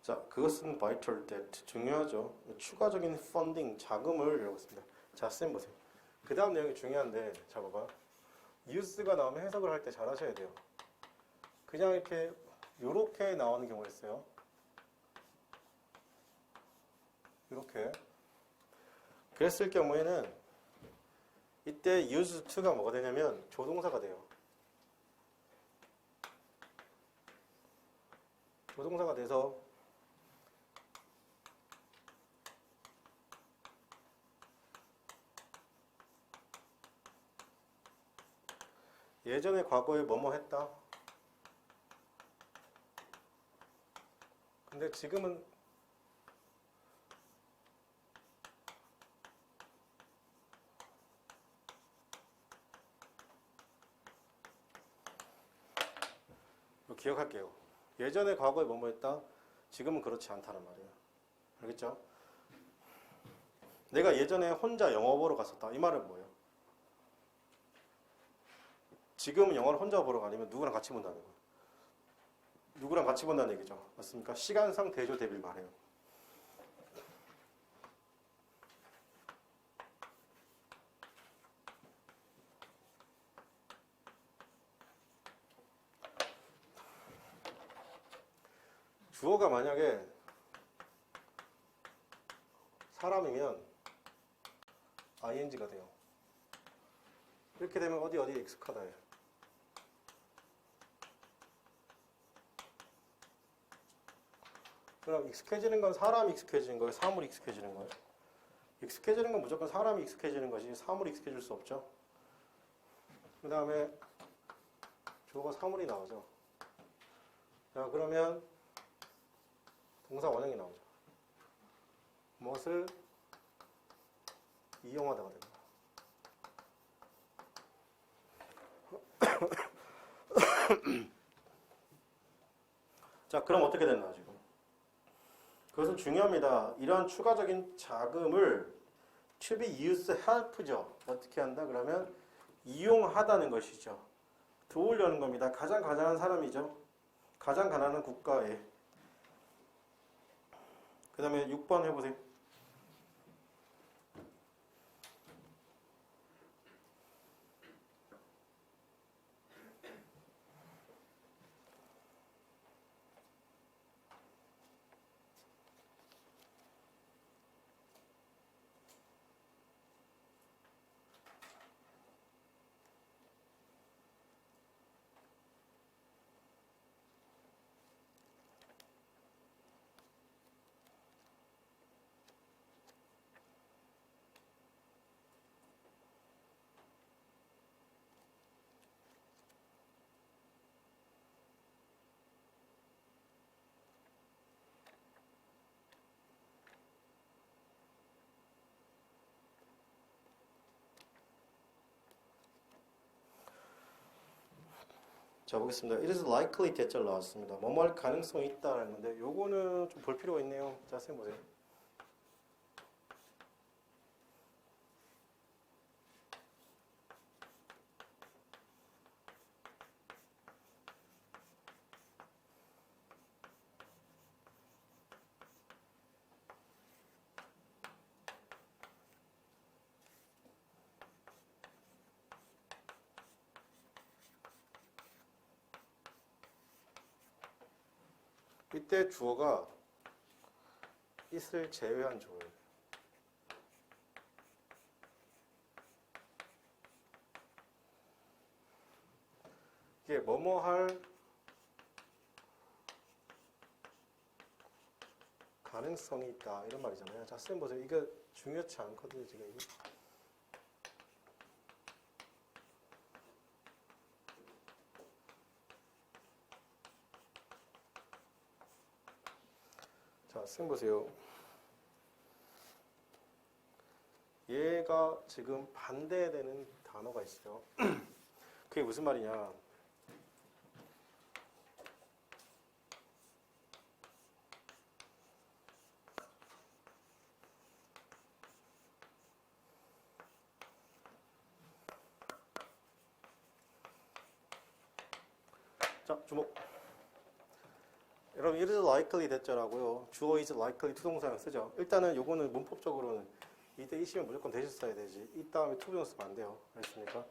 자, 그것은 vital debt, 중요하죠. 추가적인 펀딩, 자금을 이라고 씁니다. 자, 쌤 보세요. 그 다음 내용이 중요한데, 자, 봐봐. use가 나오면 해석을 할 때 잘 하셔야 돼요. 그냥 이렇게, 요렇게 나오는 경우가 있어요. 요렇게. 그랬을 경우에는, 이때 use to가 뭐가 되냐면, 조동사가 돼요. 조동사가 돼서, 예전에 과거에 뭐뭐 했다. 근데 지금은 기억할게요. 예전에 과거에 뭐뭐 했다. 지금은 그렇지 않다는 말이에요. 알겠죠? 내가 예전에 혼자 영화 보러 갔었다. 이 말은 뭐예요? 지금은 영화를 혼자 보러 가려면 누구랑 같이 본다는 거예요. 누구랑 같이 본다는 얘기죠. 맞습니까? 시간상 대조 대비를 말해요. 주어가 만약에 사람이면 ing가 돼요. 이렇게 되면 어디에 익숙하다예요. 그럼 익숙해지는 건 사람이 익숙해지는 거예요? 사물이 익숙해지는 거예요? 익숙해지는 건 무조건 사람이 익숙해지는 것이지 사물이 익숙해질 수 없죠. 그 다음에 주어가 사물이 나오죠. 자, 그러면 동사 원형이 나오죠. 무엇을 이용하다가 됩니다. 자, 그럼 어떻게 됐나 지금? 그것은 중요합니다. 이러한 추가적인 자금을 to be used help죠. 어떻게 한다? 그러면 이용하다는 것이죠. 도우려는 겁니다. 가장 가난한 사람이죠. 가장 가난한 국가에. 그 다음에 6번 해보세요. 자, 보겠습니다. It is likely 대절 나왔습니다. 뭐뭐 할 가능성이 있다라는 건데 요거는 좀 볼 필요가 있네요. 자, 쌤 보세요. 이때 주어가 it을 제외한 주어예요. 이게 뭐뭐 할 가능성이 있다 이런 말이잖아요. 자, 쌤 보세요. 이거 중요치 않거든요, 지금 이게. 자, 쌤 보세요. 얘가 지금 반대되는 단어가 있어요. 그게 무슨 말이냐? 자, 주목. 여러분, it is likely 됐죠라고요. 주어 is likely 투동사를 쓰죠. 일단은 요거는 문법적으로는 이때 이시면 무조건 대신 써야 되지. 이 다음에 투부정 쓰면 안 돼요. 알겠습니까?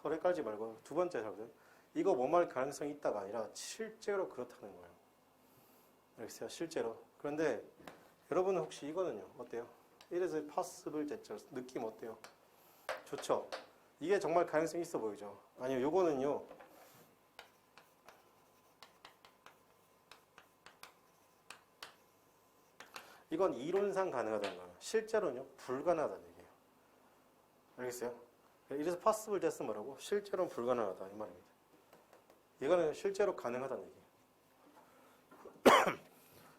서로 헷갈리지 말고. 두 번째 잡으세요. 이거 뭐 말 가능성이 있다가 아니라 실제로 그렇다는 거예요. 알겠어요? 실제로. 그런데 여러분은 혹시 이거는요? 어때요? It is possible 됐죠. 느낌 어때요? 좋죠? 이게 정말 가능성이 있어 보이죠? 아니요, 요거는요. 이건 이론상 가능하다는 거예요. 실제로는요, 불가능하다는 얘기예요. 알겠어요? 이래서 possible 됐으면 뭐라고? 실제로는 불가능하다 이 말입니다. 이거는 실제로 가능하다는 얘기예요.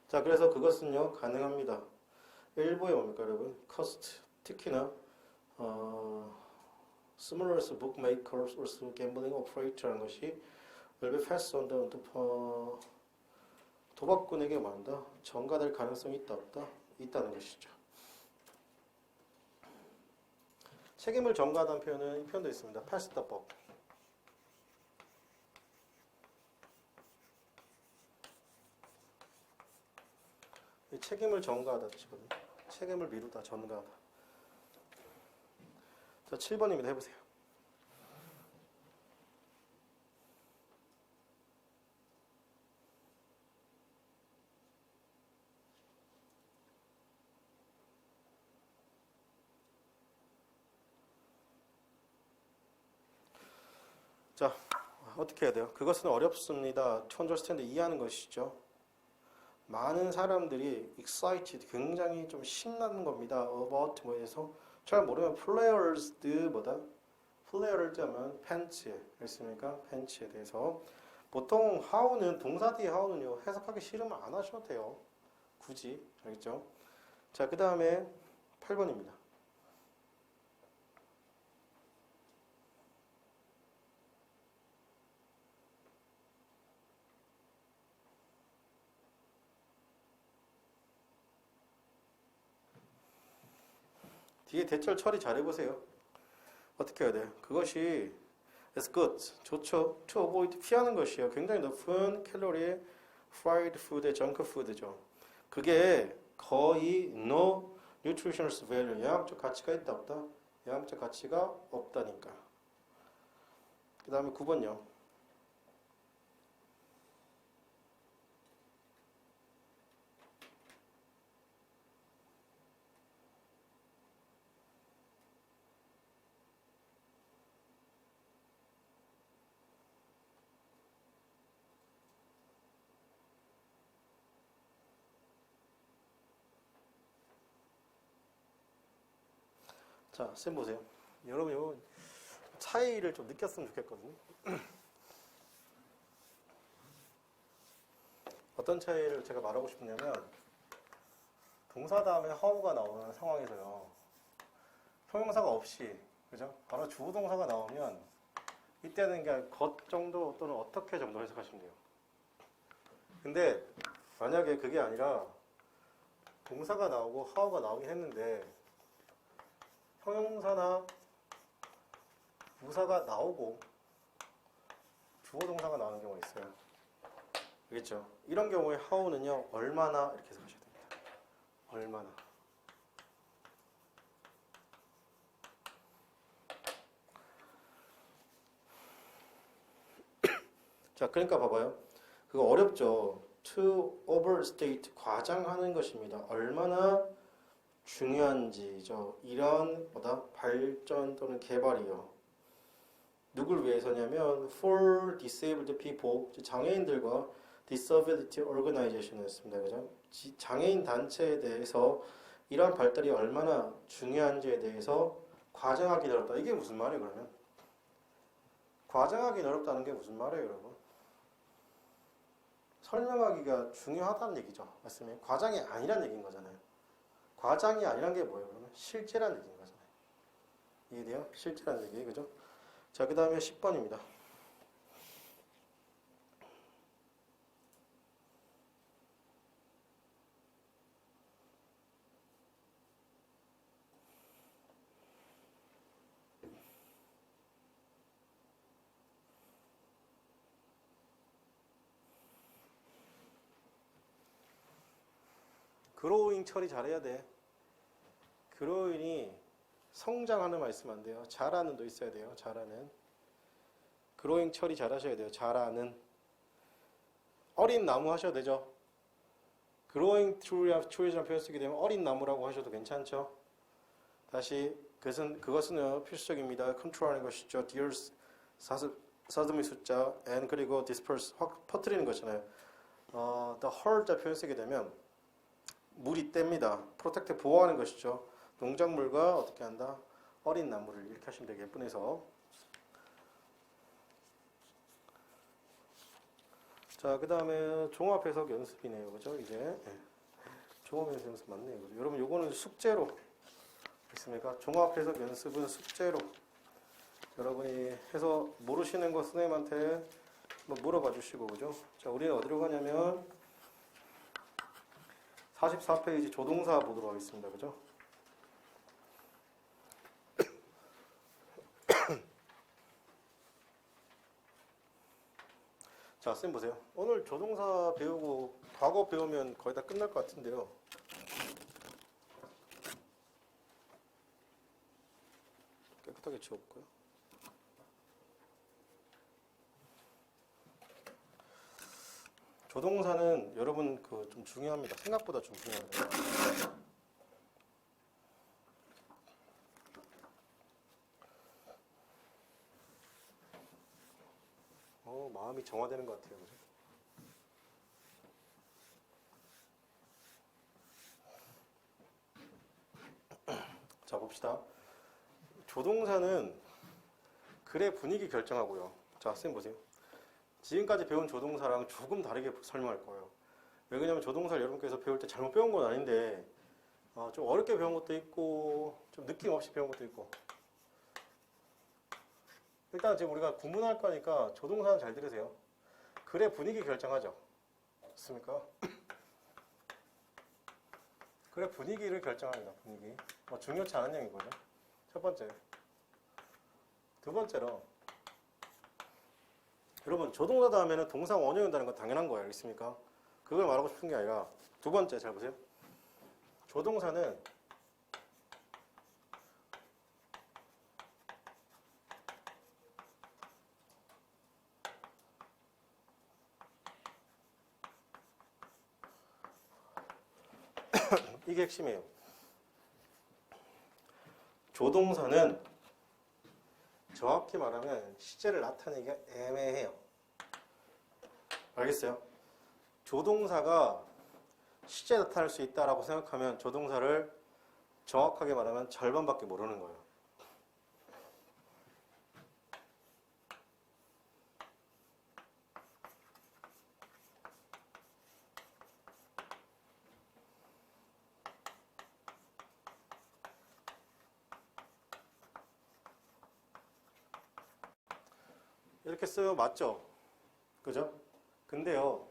자, 그래서 그것은요, 가능합니다. 일부에 뭡니까, 여러분? cost, 특히나 smallest bookmakers or gambling operator라는 것이 will be passed on the 도박꾼에게 말한다. 전가될 가능성이 있다 없다? 있다는 것이죠. 책임을 전가하다는 표현은 이 표현도 있습니다. pass the buck. 이 책임을 전가하다 뜻이거든요. 책임을 미루다, 전가하다. 자, 7번입니다. 해보세요. 자, 어떻게 해야 돼요? 그것은 어렵습니다. to understand, 이해하는 것이죠. 많은 사람들이 excited, 굉장히 좀 신나는 겁니다. about 뭐에서 잘 모르면 players 뭐다? players 하면 팬츠에 그랬습니까? 팬츠에 대해서 보통 how는 동사 뒤에 how는요 해석하기 싫으면 안 하셔도 돼요. 굳이 알겠죠? 자, 그 다음에 8번입니다. 뒤에 대절 처리 잘 해보세요. 어떻게 해야 돼요? 그것이 is good, 좋죠. to avoid, 피하는 것이요. 굉장히 높은 칼로리의 fried food, junk food죠. 그게 거의 no nutritional value, 영양적 가치가 있다 없다? 영양적 가치가 없다니까. 그 다음에 9번요. 자, 쌤 보세요. 여러분, 차이를 좀 느꼈으면 좋겠거든요. 어떤 차이를 제가 말하고 싶냐면, 동사 다음에 how가 나오는 상황에서요. 형용사가 없이, 그죠? 바로 주어동사가 나오면 이때는 그냥 것 정도 또는 어떻게 정도 해석하시면 돼요. 근데 만약에 그게 아니라 동사가 나오고 how가 나오긴 했는데 형용사나 부사가 나오고 주어 동사가 나오는 경우가 있어요. 알겠죠? 이런 경우에 how는요 얼마나 이렇게 해석하셔야 됩니다. 얼마나. 자, 그러니까 봐봐요. 그거 어렵죠. To overstate, 과장하는 것입니다. 얼마나 중요한지죠. 이런 뭐다 발전 또는 개발이요. 누굴 위해서냐면 for disabled people, 장애인들과 disability organization이었습니다. 그죠? 장애인 단체에 대해서 이러한 발달이 얼마나 중요한지에 대해서 과장하기 어렵다. 이게 무슨 말이에요, 그러면? 과장하기 어렵다는 게 무슨 말이에요, 여러분? 설명하기가 중요하다는 얘기죠. 맞습니까? 과장이 아니란 얘기인 거잖아요. 과장이 아니란 게 뭐예요, 그러면? 실제란 얘기인 거잖아요. 이해돼요? 실제란 얘기, 그죠? 자, 그 다음에 10번입니다. 그로잉 처리 잘해야 돼. 그로잉이 성장하는 말씀 안 돼요. 자라는도 있어야 돼요. 자라는. 그로잉 처리 잘하셔야 돼요. 자라는. 어린 나무 하셔도 되죠. growing trees라는 표현 쓰게 되면 어린 나무라고 하셔도 괜찮죠. 다시 그것은요 필수적입니다. 컨트롤하는 것이죠. deers 사슴의 숫자 and 그리고 disperse 확 퍼뜨리는 것이잖아요. the herd자 표현 쓰게 되면 물이 뗍니다. 프로텍트 보호하는 것이죠. 농작물과 어떻게 한다? 어린 나무를 이렇게 하시면 되게 예쁘네서. 자, 그 다음에 종합 해석 연습이네요. 그죠? 이제 네. 종합 해석 연습 맞네요. 그죠? 여러분 요거는 숙제로 있습니까? 종합 해석 연습은 숙제로 여러분이 해서 모르시는 거 선생님한테 뭐 물어봐 주시고, 그죠? 자, 우리는 어디로 가냐면 44페이지 조동사 보도록 하겠습니다. 그죠? 자, 쌤 보세요. 오늘 조동사 배우고 과거 배우면 거의 다 끝날 것 같은데요. 깨끗하게 지워볼까요? 조동사는 여러분 그 좀 중요합니다. 생각보다 좀 중요합니다. 마음이 정화되는 것 같아요. 그죠? 자, 봅시다. 조동사는 글의 분위기 결정하고요. 자, 쌤 보세요. 지금까지 배운 조동사랑 조금 다르게 설명할 거예요. 왜 그러냐면 조동사를 여러분께서 배울 때 잘못 배운 건 아닌데 좀 어렵게 배운 것도 있고 좀 느낌 없이 배운 것도 있고. 일단 지금 우리가 구문할 거니까 조동사는 잘 들으세요. 글의 분위기 결정하죠. 좋습니까? 글의 분위기를 결정합니다. 분위기. 중요치 않은 얘기거든요. 첫 번째. 두 번째로 여러분 조동사 다음에는 동사 원형이 온다는 건 당연한 거예요. 알겠습니까? 그걸 말하고 싶은 게 아니라 두 번째 잘 보세요. 조동사는 이게 핵심이에요. 조동사는 정확히 말하면 시제를 나타내기가 애매해요. 알겠어요? 조동사가 시제 나타낼 수 있다라고 생각하면 조동사를 정확하게 말하면 절반밖에 모르는 거예요. 이렇게 쓰면 맞죠? 그죠? 근데요.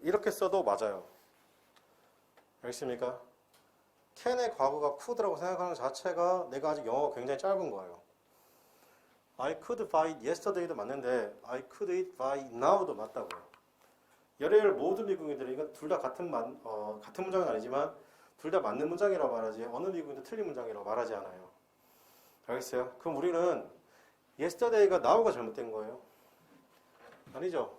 이렇게 써도 맞아요. 알겠습니까? 캔의 과거가 could라고 생각하는 자체가 내가 아직 영어가 굉장히 짧은 거예요. I could buy yesterday도 맞는데 I could eat by now도 맞다고요. 열혈 모든 미국인들은 이건 둘 다 같은 문장은 아니지만 둘 다 맞는 문장이라고 말하지 어느 미국인도 틀린 문장이라고 말하지 않아요. 알겠어요? 그럼 우리는 yesterday가 now가 잘못된 거예요? 아니죠.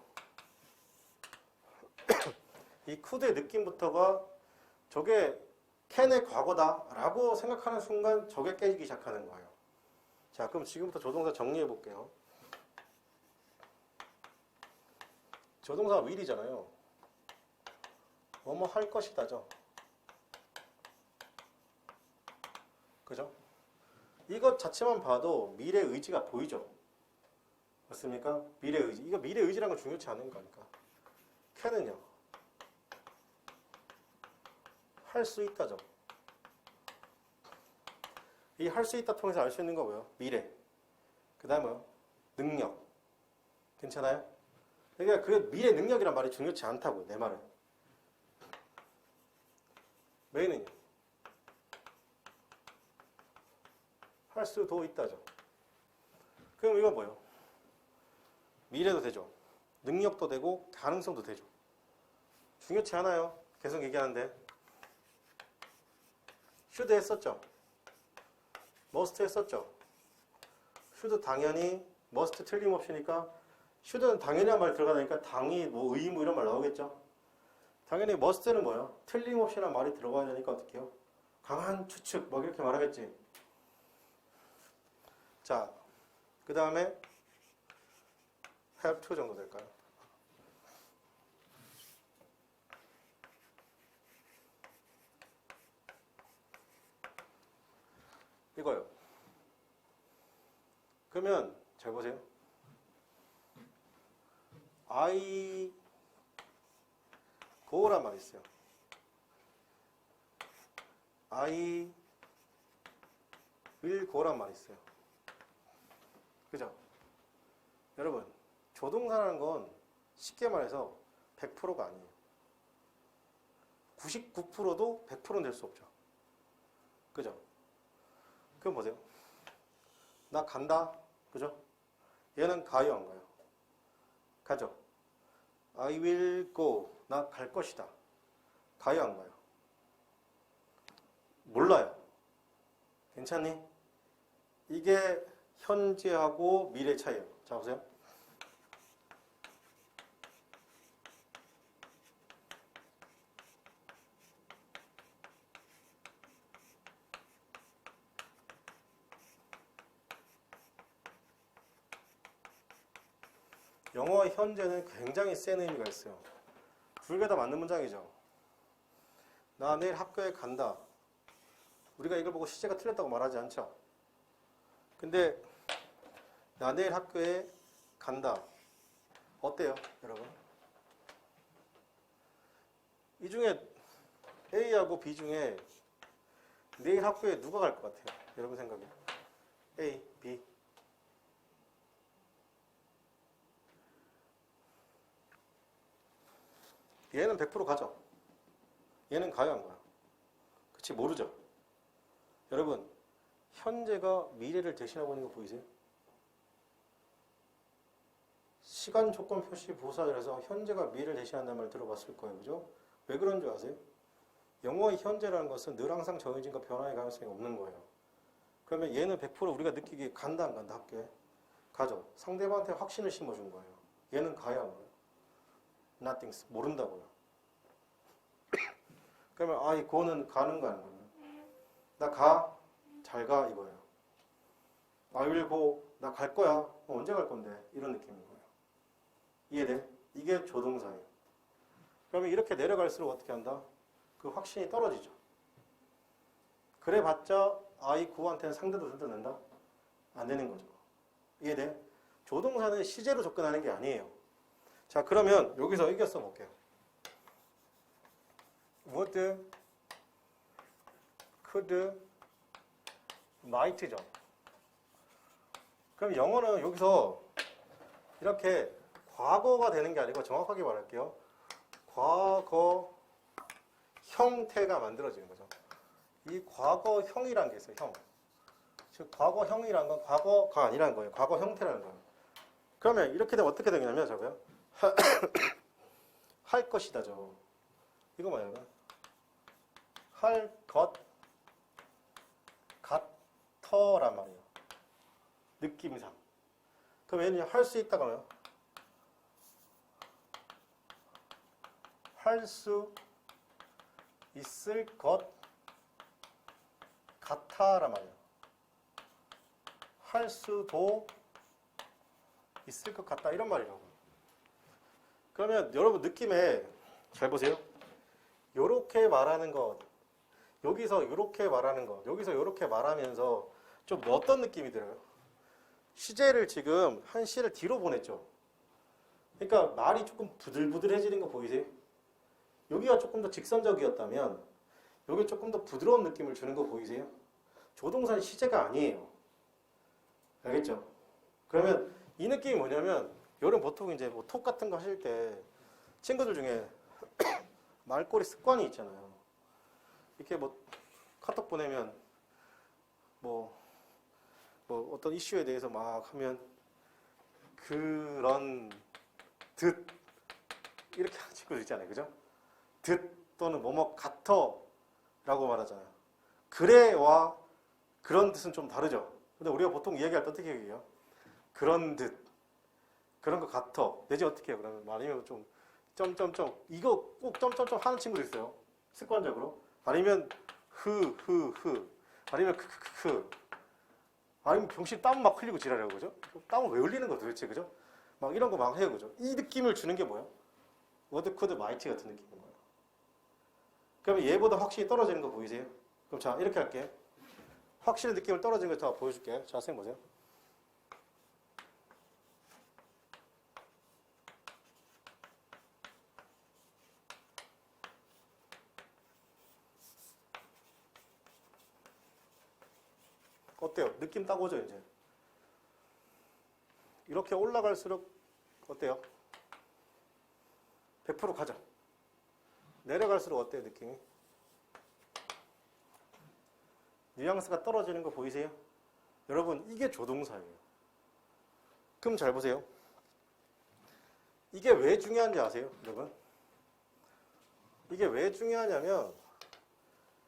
이 could의 느낌부터가 저게 can의 과거다라고 생각하는 순간 저게 깨지기 시작하는 거예요. 자, 그럼 지금부터 조동사 정리해 볼게요. 조동사 will이잖아요. 뭐뭐 할 것이다죠. 그죠? 이것 자체만 봐도 미래 의지가 보이죠. 맞습니까? 미래 의지. 이거 미래 의지라는 건 중요치 않은 거니까. can은요. 할 수 있다죠. 이 할 수 있다 통해서 알 수 있는 거 뭐예요? 미래. 그 다음에 뭐요? 능력. 괜찮아요? 그러니까 그 미래 능력이란 말이 중요치 않다고요. 내 말은. 메인은요? 할 수도 있다죠. 그럼 이건 뭐예요? 미래도 되죠. 능력도 되고 가능성도 되죠. 중요치 않아요. 계속 얘기하는데. should 했었죠. must 했었죠. should 당연히 must 틀림없이니까 should는 당연히란 말이 들어가니까 당이 뭐 의무 이런 말 나오겠죠. 당연히 must는 뭐예요? 틀림없이란 말이 들어가야 되니까 어떻게 해요? 강한 추측 뭐 이렇게 말하겠지. 자, 그 다음에 have to 정도 될까요? 이거요. 그러면 잘 보세요. I go란 말이 있어요. I will go란 말이 있어요. 그죠? 여러분, 조동사라는 건 쉽게 말해서 100%가 아니에요. 99%도 100%는 될 수 없죠. 그죠? 그럼 보세요. 나 간다. 그죠? 얘는 가요, 안 가요? 가죠? I will go. 나 갈 것이다. 가요, 안 가요? 몰라요. 괜찮니? 이게 현재하고 미래 차이예요. 자, 보세요. 영어의 현재는 굉장히 센 의미가 있어요. 둘 개 다 맞는 문장이죠. 나 내일 학교에 간다. 우리가 이걸 보고 시제가 틀렸다고 말하지 않죠. 근데 나 내일 학교에 간다. 어때요, 여러분? 이 중에 A하고 B 중에 내일 학교에 누가 갈 것 같아요? 여러분 생각에. A, B. 얘는 100% 가죠. 얘는 가요, 안 가요? 그치, 모르죠. 여러분, 현재가 미래를 대신하고 있는 거 보이세요? 시간 조건 표시 부사에서 현재가 미래를 대신한다는 말 들어봤을 거예요. 그죠? 왜 그런 줄 아세요? 영어의 현재라는 것은 늘 항상 정해진과 변화의 가능성이 없는 거예요. 그러면 얘는 100% 우리가 느끼기에 간다, 안 간다 학교에? 가죠. 상대방한테 확신을 심어준 거예요. 얘는 가야 안 가요? Nothing. 모른다고요. 그러면 이 고는 가는 거 아니에요? 나 가? 잘 가? 이거예요. I will go. 나 갈 거야. 언제 갈 건데? 이런 느낌인 거예요. 이해돼? 이게 조동사예요. 그러면 이렇게 내려갈수록 어떻게 한다? 그 확신이 떨어지죠. 그래봤자 I go한테는 상대도 들어낸다? 안 되는 거죠. 이해돼? 조동사는 시제로 접근하는 게 아니에요. 자, 그러면 여기서 이겨 써볼게요. would, could, might죠. 그럼 영어는 여기서 이렇게 과거가 되는 게 아니고 정확하게 말할게요. 과거 형태가 만들어지는 거죠. 이 과거형이라는 게 있어요. 형. 즉 과거형이란 건 과거가 아니라는 거예요. 과거 형태라는 거예요. 그러면 이렇게 되면 어떻게 되냐면 저거요. 할 것이다죠. 이거 뭐예요? 할 것 같어란 말이에요. 느낌상. 그럼 얘는 할 수 있다고 하면 할 수 있을 것 같아란 말이에요. 할 수도 있을 것 같다 이런 말이라고. 그러면 여러분 느낌에 잘 보세요. 요렇게 말하는 것, 여기서 요렇게 말하는 것, 여기서 요렇게 말하면서 좀 어떤 느낌이 들어요? 시제를 지금 한 시를 뒤로 보냈죠. 그러니까 말이 조금 부들부들해지는 거 보이세요? 여기가 조금 더 직선적이었다면 여기 조금 더 부드러운 느낌을 주는 거 보이세요? 조동사는 시제가 아니에요. 알겠죠? 그러면 이 느낌이 뭐냐면 여러분 보통 이제 뭐 톡 같은 거 하실 때 친구들 중에 말꼬리 습관이 있잖아요. 이렇게 뭐 카톡 보내면 뭐 어떤 이슈에 대해서 막 하면 그런 듯 이렇게 하는 친구들 있잖아요. 그죠? 듯 또는 뭐뭐 같어 라고 말하잖아요. 그래와 그런 뜻은 좀 다르죠. 근데 우리가 보통 이야기할 때 어떻게 얘기해요? 그런 듯 그런 것 같아 내지 어떻게 해요? 그러면 아니면 좀 점점점 이거 꼭 점점점 하는 친구도 있어요. 습관적으로. 아니면 아니면 크크크 아니면 병신 땀 막 흘리고 지랄하고 그죠? 땀을 왜 흘리는 거 도대체 그죠? 막 이런 거 막 해요 그죠? 이 느낌을 주는 게 뭐예요? 워드 코드 마이티 같은 느낌인 거예요. 그러면 얘보다 확실히 떨어지는 거 보이세요? 그럼 자 이렇게 할게. 확실히 느낌을 떨어지는 거 다 보여줄게. 자 선생님 보세요. 어때요? 느낌 딱 오죠 이제? 이렇게 올라갈수록 어때요? 100% 가죠. 내려갈수록 어때요 느낌이? 뉘앙스가 떨어지는 거 보이세요? 여러분 이게 조동사예요. 그럼 잘 보세요. 이게 왜 중요한지 아세요? 여러분? 이게 왜 중요하냐면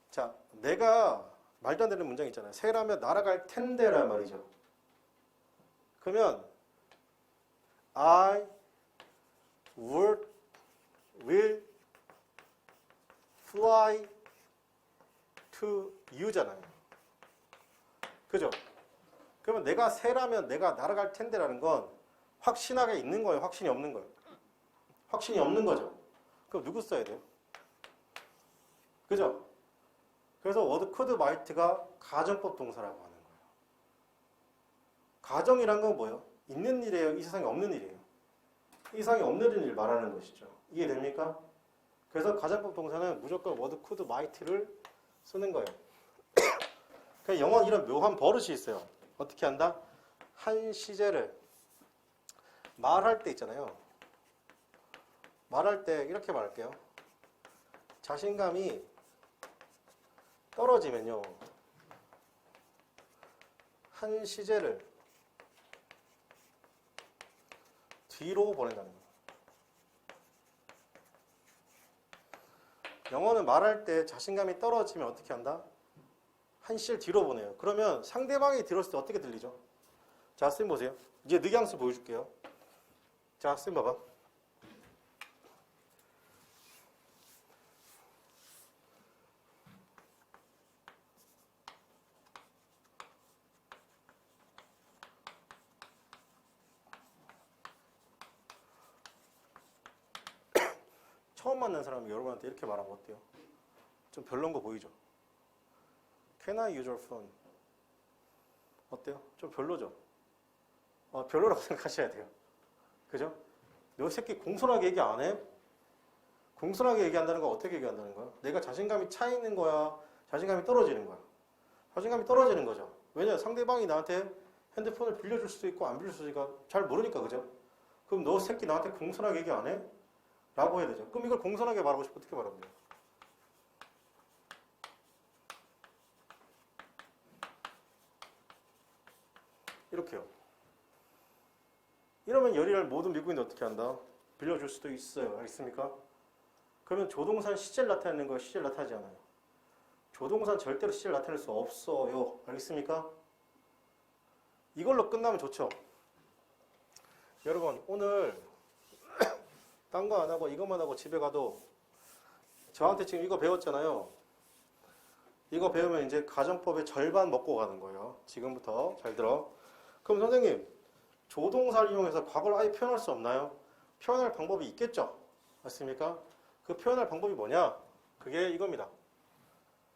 자 내가 말도 안 되는 문장 있잖아요. 새라면 날아갈 텐데 란 말이죠. 그러면 I will fly to you잖아요. 그죠? 그러면 내가 새라면 내가 날아갈 텐데라는 건 확신하게 있는 거예요? 확신이 없는 거예요? 확신이 없는 거죠. 그럼 누구 써야 돼요? 그죠? 그래서 워드 코드 마이트가 가정법 동사라고 하는 거예요. 가정이란 건 뭐예요? 있는 일이에요? 이 세상에 없는 일이에요? 이 세상에 없는 일을 말하는 것이죠. 이해됩니까? 그래서 가정법 동사는 무조건 워드 코드 마이트를 쓰는 거예요. 그러니까 영어는 이런 묘한 버릇이 있어요. 어떻게 한다? 한 시제를 말할 때 있잖아요. 말할 때 이렇게 말할게요. 자신감이 떨어지면요. 한 시제를 뒤로 보낸다는 거예요. 영어는 말할 때 자신감이 떨어지면 어떻게 한다? 한 시를 뒤로 보내요. 그러면 상대방이 들었을 때 어떻게 들리죠? 자, 쌤 보세요. 이제 뉘앙스 보여줄게요. 자, 쌤 봐봐. 처음 만난 사람이 여러분한테 이렇게 말하면 어때요? 좀 별론 거 보이죠? Can I use your phone? 어때요? 좀 별로죠? 별로라고 생각하셔야 돼요. 그죠? 너 새끼 공손하게 얘기 안 해? 공손하게 얘기한다는 건 어떻게 얘기한다는 거야? 내가 자신감이 차 있는 거야? 자신감이 떨어지는 거야? 자신감이 떨어지는 거죠. 왜냐? 상대방이 나한테 핸드폰을 빌려줄 수도 있고 안 빌려줄 수도 있고 잘 모르니까, 그죠? 그럼 너 새끼 나한테 공손하게 얘기 안 해? 라고 해야 되죠. 그럼 이걸 공손하게 말하고 싶으면 어떻게 말하면 돼요? 이렇게요. 이러면 열의를 모든 미국인이 어떻게 한다? 빌려줄 수도 있어요. 알겠습니까? 그러면 조동사는 시제를 나타내는 거예요? 시제를 나타내지 않아요? 조동사는 절대로 시제를 나타낼 수 없어요. 알겠습니까? 이걸로 끝나면 좋죠. 여러분 오늘 딴 거 안 하고 이것만 하고 집에 가도 저한테 지금 이거 배웠잖아요. 이거 배우면 이제 가정법의 절반 먹고 가는 거예요. 지금부터 잘 들어. 그럼 선생님 조동사를 이용해서 과거를 아예 표현할 수 없나요? 표현할 방법이 있겠죠. 맞습니까? 그 표현할 방법이 뭐냐? 그게 이겁니다.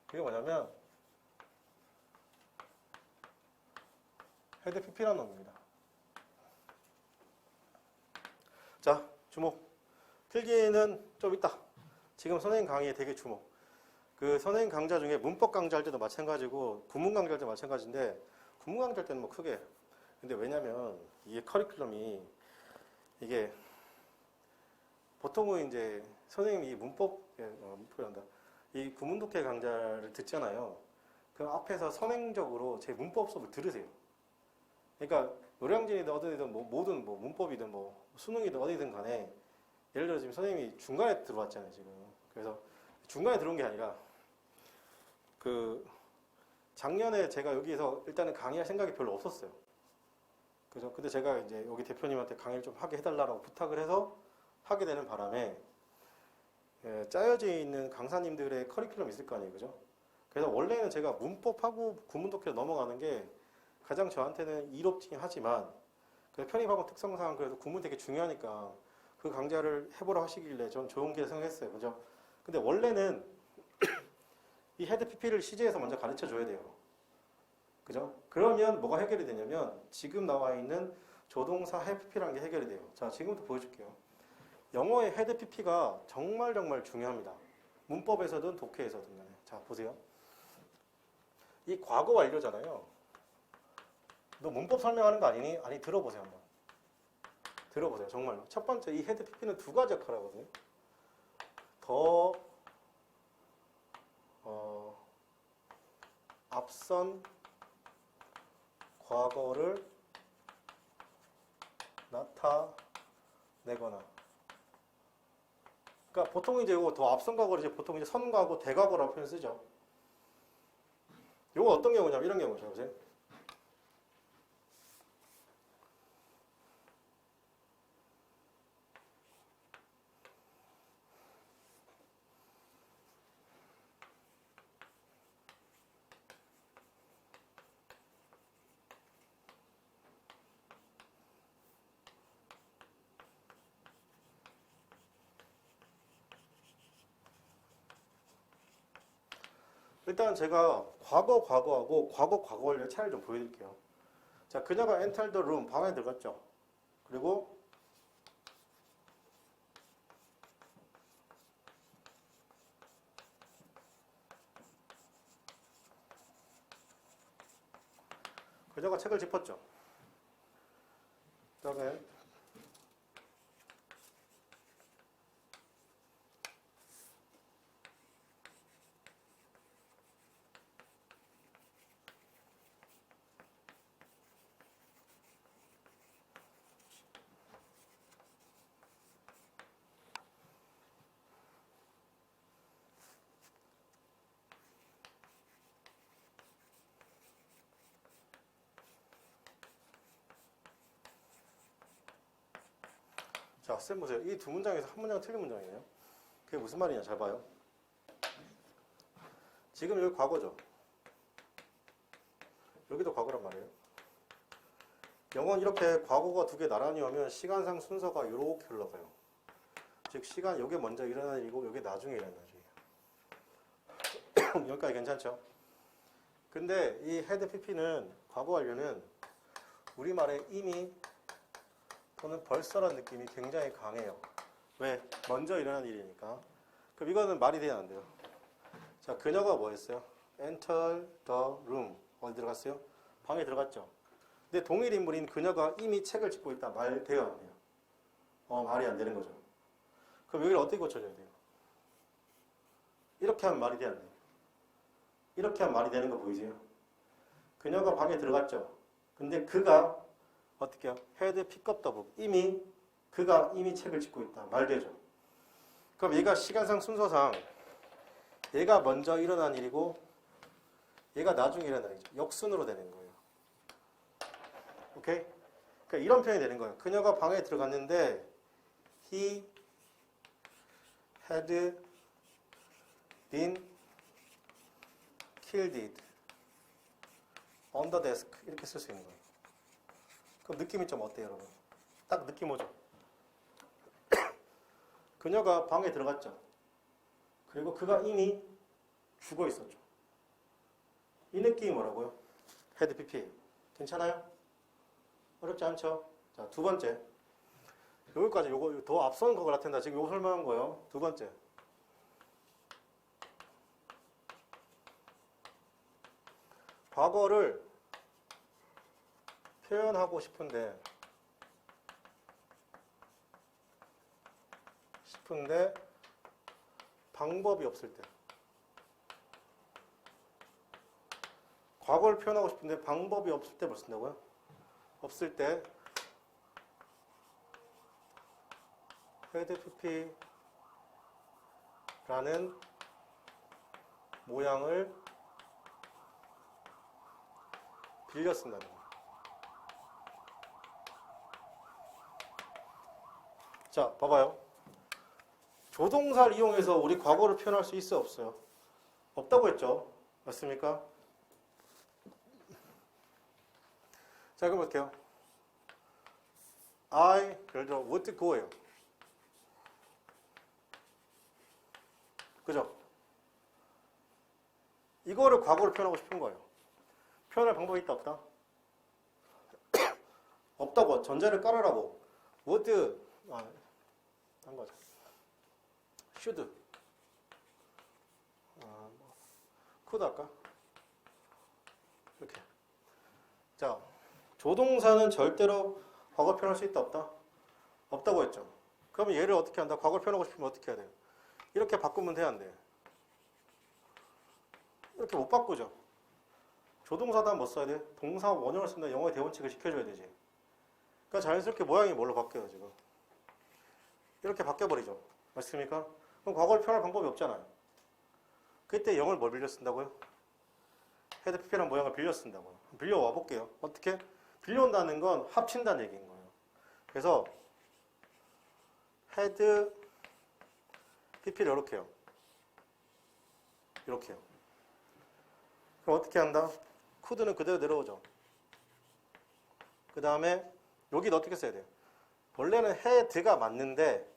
그게 뭐냐면 헤드 PP라는 놈입니다. 자, 주목. 필기는 좀 있다. 지금 선생님 강의에 되게 주목. 그 선생님 강좌 중에 문법 강좌할 때도 마찬가지고 구문 강좌할 때도 마찬가지인데 구문 강좌할 때는 뭐 크게. 근데 왜냐면 이게 커리큘럼이 이게 보통은 이제 선생님이 이 문법이란다. 이 구문독해 강좌를 듣잖아요. 그 앞에서 선행적으로 제 문법 수업을 들으세요. 그러니까 노량진이든 어디든 뭐 모든 뭐 문법이든 뭐 수능이든 어디든 간에 예를 들어 지금 선생님이 중간에 들어왔잖아요, 지금. 그래서 중간에 들어온 게 아니라 그 작년에 제가 여기서 일단은 강의할 생각이 별로 없었어요. 그죠? 근데 제가 이제 여기 대표님한테 강의를 좀 하게 해달라고 부탁을 해서 하게 되는 바람에 짜여져 있는 강사님들의 커리큘럼이 있을 거 아니에요, 그죠? 그래서 원래는 제가 문법하고 구문독해로 넘어가는 게 가장 저한테는 이롭긴 하지만 편입하고 특성상 그래도 구문 되게 중요하니까 그 강좌를 해보라 하시길래 전 좋은 게 생각했어요, 그죠? 근데 원래는 이 헤드 PP를 CJ에서 먼저 가르쳐 줘야 돼요. 그죠? 그러면 뭐가 해결이 되냐면 지금 나와 있는 조동사 헤드 PP라는 게 해결이 돼요. 자, 지금부터 보여줄게요. 영어의 헤드 PP가 정말 중요합니다. 문법에서든 독해에서든 간에. 자, 보세요. 이 과거 완료잖아요. 너 문법 설명하는 거 아니니? 아니, 들어보세요, 한번. 들어보세요, 정말로. 첫 번째, 이 헤드 PP는 두 가지 역할을 하거든요. 앞선 과거를 나타내거나. 그러니까 보통 이제 이거 더 앞선 과거를 이제 보통 이제 선과거, 대과거라고 표현 쓰죠. 이거 어떤 경우냐면 이런 경우죠, 보세요. 일단 제가 과거하고 과거 완료의 차이를 좀 보여드릴게요. 자, 그녀가 entered the room, 방에 들어갔죠. 그리고 그녀가 책을 짚었죠. 그 다음에 자, 쌤 보세요. 이 두 문장에서 한 문장은 틀린 문장이네요. 그게 무슨 말이냐, 잘 봐요. 지금 여기 과거죠. 여기도 과거란 말이에요. 영어는 이렇게 과거가 두 개 나란히 오면 시간상 순서가 이렇게 흘러가요. 즉 시간 요게 먼저 일어날 일이고 요게 나중에 일어날 일이에요. 여기까지 괜찮죠? 근데 이 헤드 PP는 과거 완료는 우리말에 이미 또는 벌써라는 느낌이 굉장히 강해요. 왜? 먼저 일어난 일이니까. 그럼 이거는 말이 돼야 안 돼요. 자, 그녀가 뭐 했어요? Enter the room. 어디 들어갔어요? 방에 들어갔죠. 근데 동일 인물인 그녀가 이미 책을 찍고 있다. 말 돼요, 안 돼요? 말이 안 되는 거죠. 그럼 여기를 어떻게 고쳐줘야 돼요? 이렇게 하면 말이 돼, 안 돼요? 이렇게 하면 말이 되는 거 보이세요? 그녀가 방에 들어갔죠. 근데 그가 어떻게 해요? 헤드 픽업 더 북. 그가 이미 책을 찍고 있다. 말 되죠. 그럼 얘가 시간상 순서상 얘가 먼저 일어난 일이고 얘가 나중에 일어난 일이죠. 역순으로 되는 거예요. 오케이? 그러니까 이런 표현이 되는 거예요. 그녀가 방에 들어갔는데 he had been killed on the desk 이렇게 쓸 수 있는 거예요. 그럼 느낌이 좀 어때요, 여러분? 딱 느낌 오죠? 그녀가 방에 들어갔죠. 그리고 그가 이미 죽어 있었죠. 이 느낌이 뭐라고요? 헤드 PP예요. 괜찮아요? 어렵지 않죠? 자, 두 번째. 여기까지 요거 더 앞선 거 같은데 지금 요거 설명한 거예요. 두 번째. 과거를 표현하고 싶은데 방법이 없을 때. 과거를 표현하고 싶은데 방법이 없을 때 뭘 쓴다고요? 없을 때 헤드 PP라는 모양을 빌려 쓴다는 거예요. 자, 봐봐요. 조동사를 이용해서 우리 과거를 표현할 수 있어요, 없어요? 없다고 했죠? 맞습니까? 자, 그럼 볼게요. 예를 들어 would go예요. 그죠? 이거를 과거로 표현하고 싶은 거예요. 표현할 방법이 있다, 없다? 없다고. 전제를 깔으라고. would, 한 거죠. should. could 할까? 이렇게. 자, 조동사는 절대로 과거 표현할 수 있다, 없다? 없다고 했죠. 그러면 얘를 어떻게 한다? 과거를 표현하고 싶으면 어떻게 해야 돼요? 이렇게 바꾸면 돼야 안 돼요? 이렇게 못 바꾸죠. 조동사다 뭐 써야 돼? 동사 원형을 쓴다. 영어의 대원칙을 지켜줘야 되지. 그러니까 자연스럽게 모양이 뭘로 바뀌어요, 지금? 이렇게 바뀌어버리죠. 맞습니까? 그럼 과거를 표현할 방법이 없잖아요. 그때 영어를 뭘 빌려 쓴다고요? 헤드 PP라는 모양을 빌려 쓴다고요. 빌려와 볼게요. 어떻게? 빌려온다는 건 합친다는 얘기인 거예요. 그래서 헤드 PP를 이렇게 해요. 이렇게요. 그럼 어떻게 한다? could는 그대로 내려오죠. 그 다음에 여기도 어떻게 써야 돼요? 원래는 had가 맞는데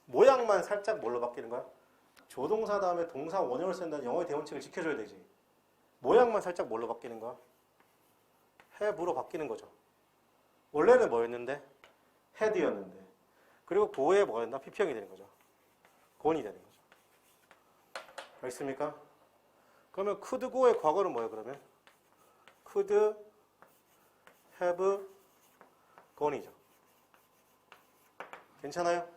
모양만 살짝 뭘로 바뀌는 거야? 조동사 다음에 동사 원형을 쓴다는 영어의 대원칙을 지켜줘야 되지. 모양만 살짝 뭘로 바뀌는 거야? have로 바뀌는 거죠. 원래는 뭐였는데? had였는데. 그리고 go에 뭐였나? PP형이 되는 거죠. go이 되는 거죠. 알겠습니까? 그러면 could go의 과거는 뭐예요, 그러면? could have gone이죠. 괜찮아요?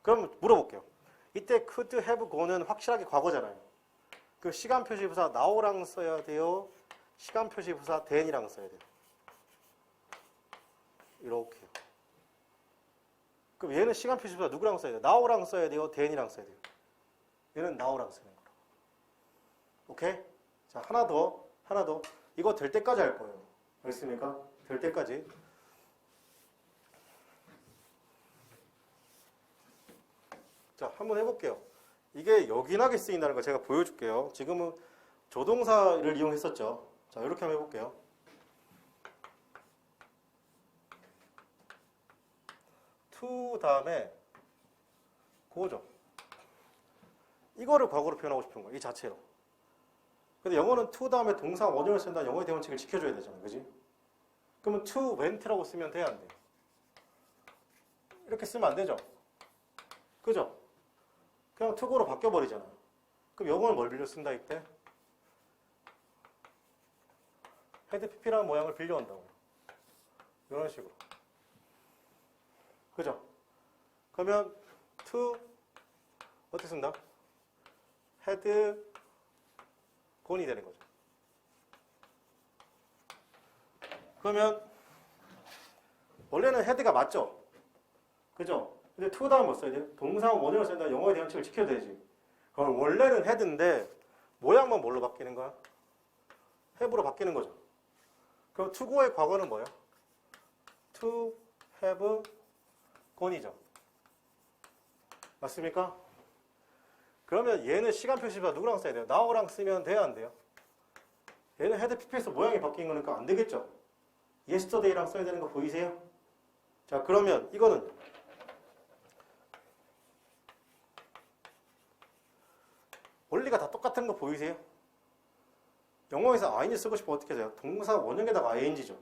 그럼 물어볼게요. 이때 could have gone은 확실하게 과거잖아요. 그 시간 표시 부사 now랑 써야 돼요? 시간 표시 부사 then이랑 써야 돼요? 이렇게요. 그럼 얘는 시간 표시 부사 누구랑 써야 돼요? now랑 써야 돼요? then이랑 써야 돼요? 얘는 now랑 쓰는 거라고. 오케이? 자, 하나 더. 이거 될 때까지 할 거예요. 알겠습니까? 될 때까지. 자, 한번 해볼게요. 이게 요긴하게 쓰인다는 거 제가 보여줄게요. 지금은 조동사를 이용했었죠. 자, 이렇게 한번 해볼게요. to 다음에 고죠. 이거를 과거로 표현하고 싶은 거예요. 이 자체로. 근데 영어는 to 다음에 동사 원형을 쓴다. 영어의 대원칙을 지켜줘야 되잖아요. 그지? 그러면 to went라고 쓰면 돼야 안 돼요? 이렇게 쓰면 안 되죠? 그죠? 그냥 to go로 바뀌어버리잖아요. 그럼 영어는 뭘 빌려 쓴다 이때? 헤드 PP라는 모양을 빌려온다고요. 이런 식으로. 그죠? 그러면 to 어떻게 쓴다? 헤드 곤이 되는 거죠. 그러면 원래는 헤드가 맞죠? 그죠? 근데 to 다음 뭐 써야 돼요? 동사 원형을 쓴다. 영어의 대응책을 지켜야 되지. 그럼 원래는 헤드인데 모양만 뭘로 바뀌는 거야? have로 바뀌는 거죠. 그럼 to go의 과거는 뭐예요? to have gone이죠. 맞습니까? 그러면 얘는 시간 표시가 누구랑 써야 돼요? now랑 쓰면 돼야 안 돼요? 얘는 헤드 PP에서 모양이 바뀐 거니까 안 되겠죠? yesterday랑 써야 되는 거 보이세요? 자, 그러면 이거는 원리가 다 똑같은 거 보이세요? 영어에서 ing 쓰고 싶으면 어떻게 돼요? 동사 원형에다가 ing죠.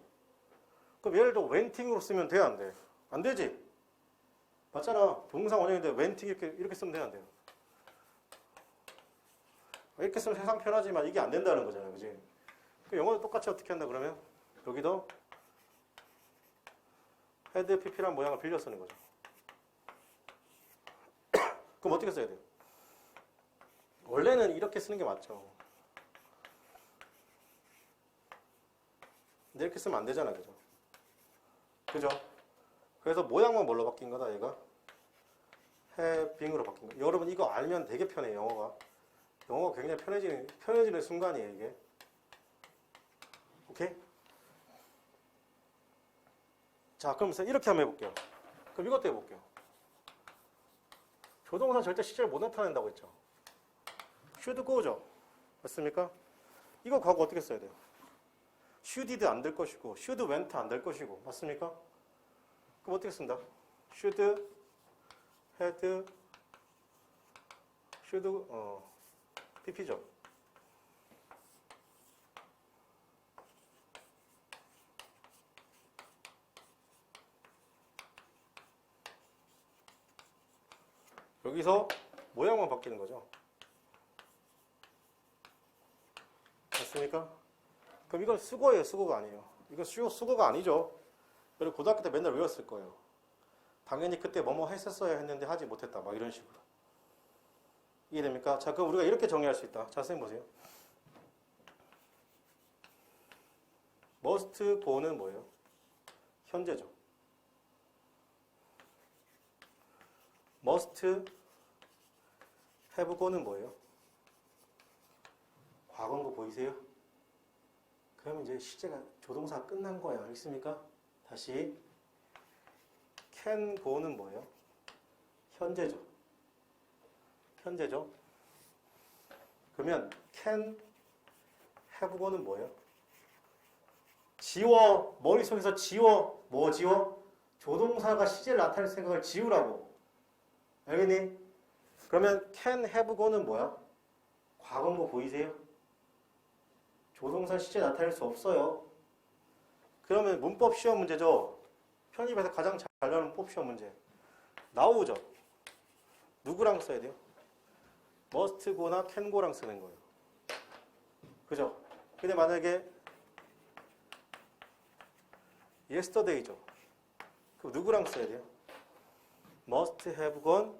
그럼 예를 들어 went으로 쓰면 돼야 안 돼? 안 되지? 맞잖아. 동사 원형인데 went 이렇게 쓰면 돼야 안 돼요? 이렇게 쓰면 세상 편하지만 이게 안 된다는 거잖아요. 그지? 그 영어도 똑같이 어떻게 한다 그러면? 여기도 헤드 PP란 모양을 빌려 쓰는 거죠. 그럼 어떻게 써야 돼요? 원래는 이렇게 쓰는 게 맞죠. 근데 이렇게 쓰면 안 되잖아. 그죠? 그죠? 그래서 모양만 뭘로 바뀐 거다, 얘가? having으로 바뀐 거. 여러분, 이거 알면 되게 편해요, 영어가. 영어가 굉장히 편해지는 순간이에요, 이게. 오케이? 자, 그럼 이렇게 한번 해볼게요. 그럼 이것도 해볼게요. 조동사 절대 시제를 못 나타낸다고 했죠. should go죠. 맞습니까? 이거 과거 어떻게 써야 돼요? shouldid 안 될 것이고, should went 안 될 것이고, 맞습니까? 그럼 어떻게 쓴다? should, had, should, pp죠. 여기서 모양만 바뀌는 거죠. 맞습니까? 그럼 이건 수거예요, 수거가 아니에요. 이건 수거가 아니죠. 여러분 고등학교 때 맨날 외웠을 거예요. 당연히 그때 뭐뭐 했었어야 했는데 하지 못했다. 막 이런 식으로. 이해됩니까? 자, 그럼 우리가 이렇게 정리할 수 있다. 자, 선생님 보세요. must go는 뭐예요? 현재죠. must have go는 뭐예요? 과거인 거 보이세요? 그러면 이제 시제가 조동사가 끝난 거예요. 알겠습니까? 다시 can go는 뭐예요? 현재죠. 현재죠. 그러면 can have go는 뭐예요? 지워. 머릿속에서 지워. 뭐 지워? 조동사가 시제를 나타낼 생각을 지우라고. 알겠니? 그러면 can have go는 뭐야? 과거인 거 보이세요? 조동사 시제 나타낼 수 없어요. 그러면 문법 시험 문제죠. 편입에서 가장 잘 나오는 문법 시험 문제. 나오죠. 누구랑 써야 돼요? must go나 can go랑 쓰는 거예요. 그죠? 근데 만약에 yesterday죠. 그럼 누구랑 써야 돼요? must have gone,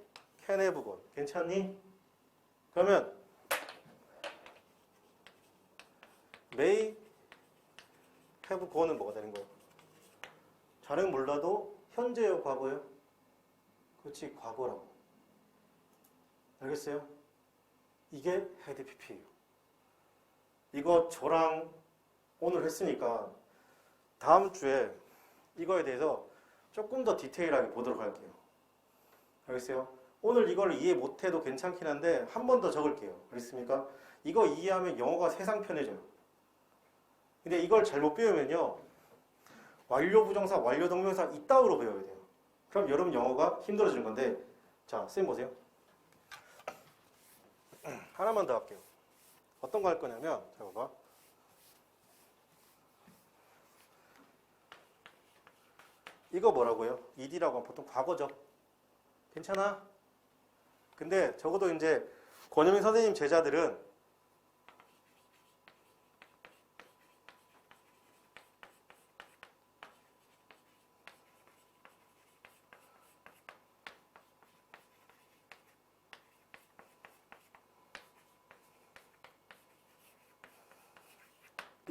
can have gone. 괜찮니? 그러면 may have gone은 뭐가 되는 거예요? 잘은 몰라도 현재요, 과거요? 그렇지, 과거라고. 알겠어요? 이게 헤드 PP예요. 이거 저랑 오늘 했으니까 다음 주에 이거에 대해서 조금 더 디테일하게 보도록 할게요. 알겠어요? 오늘 이걸 이해 못해도 괜찮긴 한데 한 번 더 적을게요. 알겠습니까? 이거 이해하면 영어가 세상 편해져요. 근데 이걸 잘못 배우면요, 완료 부정사, 완료 동명사 이따위로 배워야 돼요. 그럼 여러분 영어가 힘들어지는 건데, 자, 선생님 보세요. 하나만 더 할게요. 어떤 거 할 거냐면, 자, 봐봐. 이거 뭐라고요? ed라고 하면 보통 과거죠. 괜찮아? 근데 적어도 이제 권영민 선생님 제자들은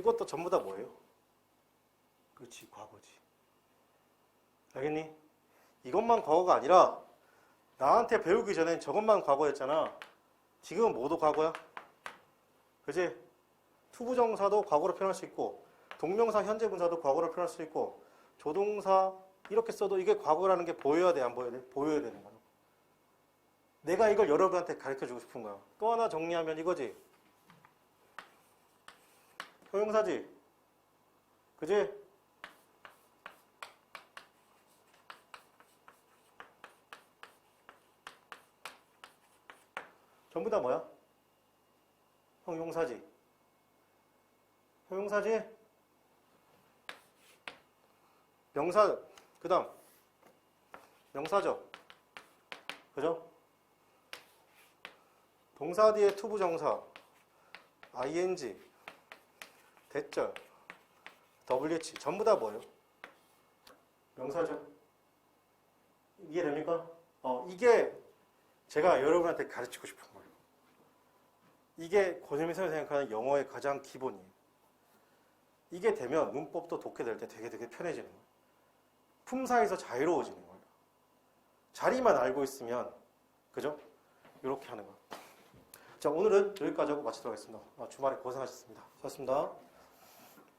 이것도 전부 다 뭐예요? 그렇지, 과거지. 알겠니? 이것만 과거가 아니라 나한테 배우기 전엔 저것만 과거였잖아. 지금은 뭐도 과거야? 그지? 투부정사도 과거로 표현할 수 있고 동명사 현재 분사도 과거로 표현할 수 있고 조동사 이렇게 써도 이게 과거라는 게 보여야 돼, 안 보여야 돼? 보여야 되는 거야. 내가 이걸 여러분한테 가르쳐주고 싶은 거야. 또 하나 정리하면 이거지. 형용사지. 그지? 전부 다 뭐야? 형용사지. 형용사지? 명사, 그 다음 명사죠. 그죠? 동사 뒤에 투부정사, ing, 대절, wh 전부 다 뭐예요? 명사죠. 이해됩니까? 이게 제가 여러분한테 가르치고 싶은 거예요. 이게 권혜민 선생님이 생각하는 영어의 가장 기본이에요. 이게 되면 문법도 독해 될 때 되게 편해지는 거예요. 품사에서 자유로워지는 거예요. 자리만 알고 있으면, 그죠? 이렇게 하는 거예요. 자, 오늘은 여기까지 하고 마치도록 하겠습니다. 주말에 고생하셨습니다. 수고하셨습니다.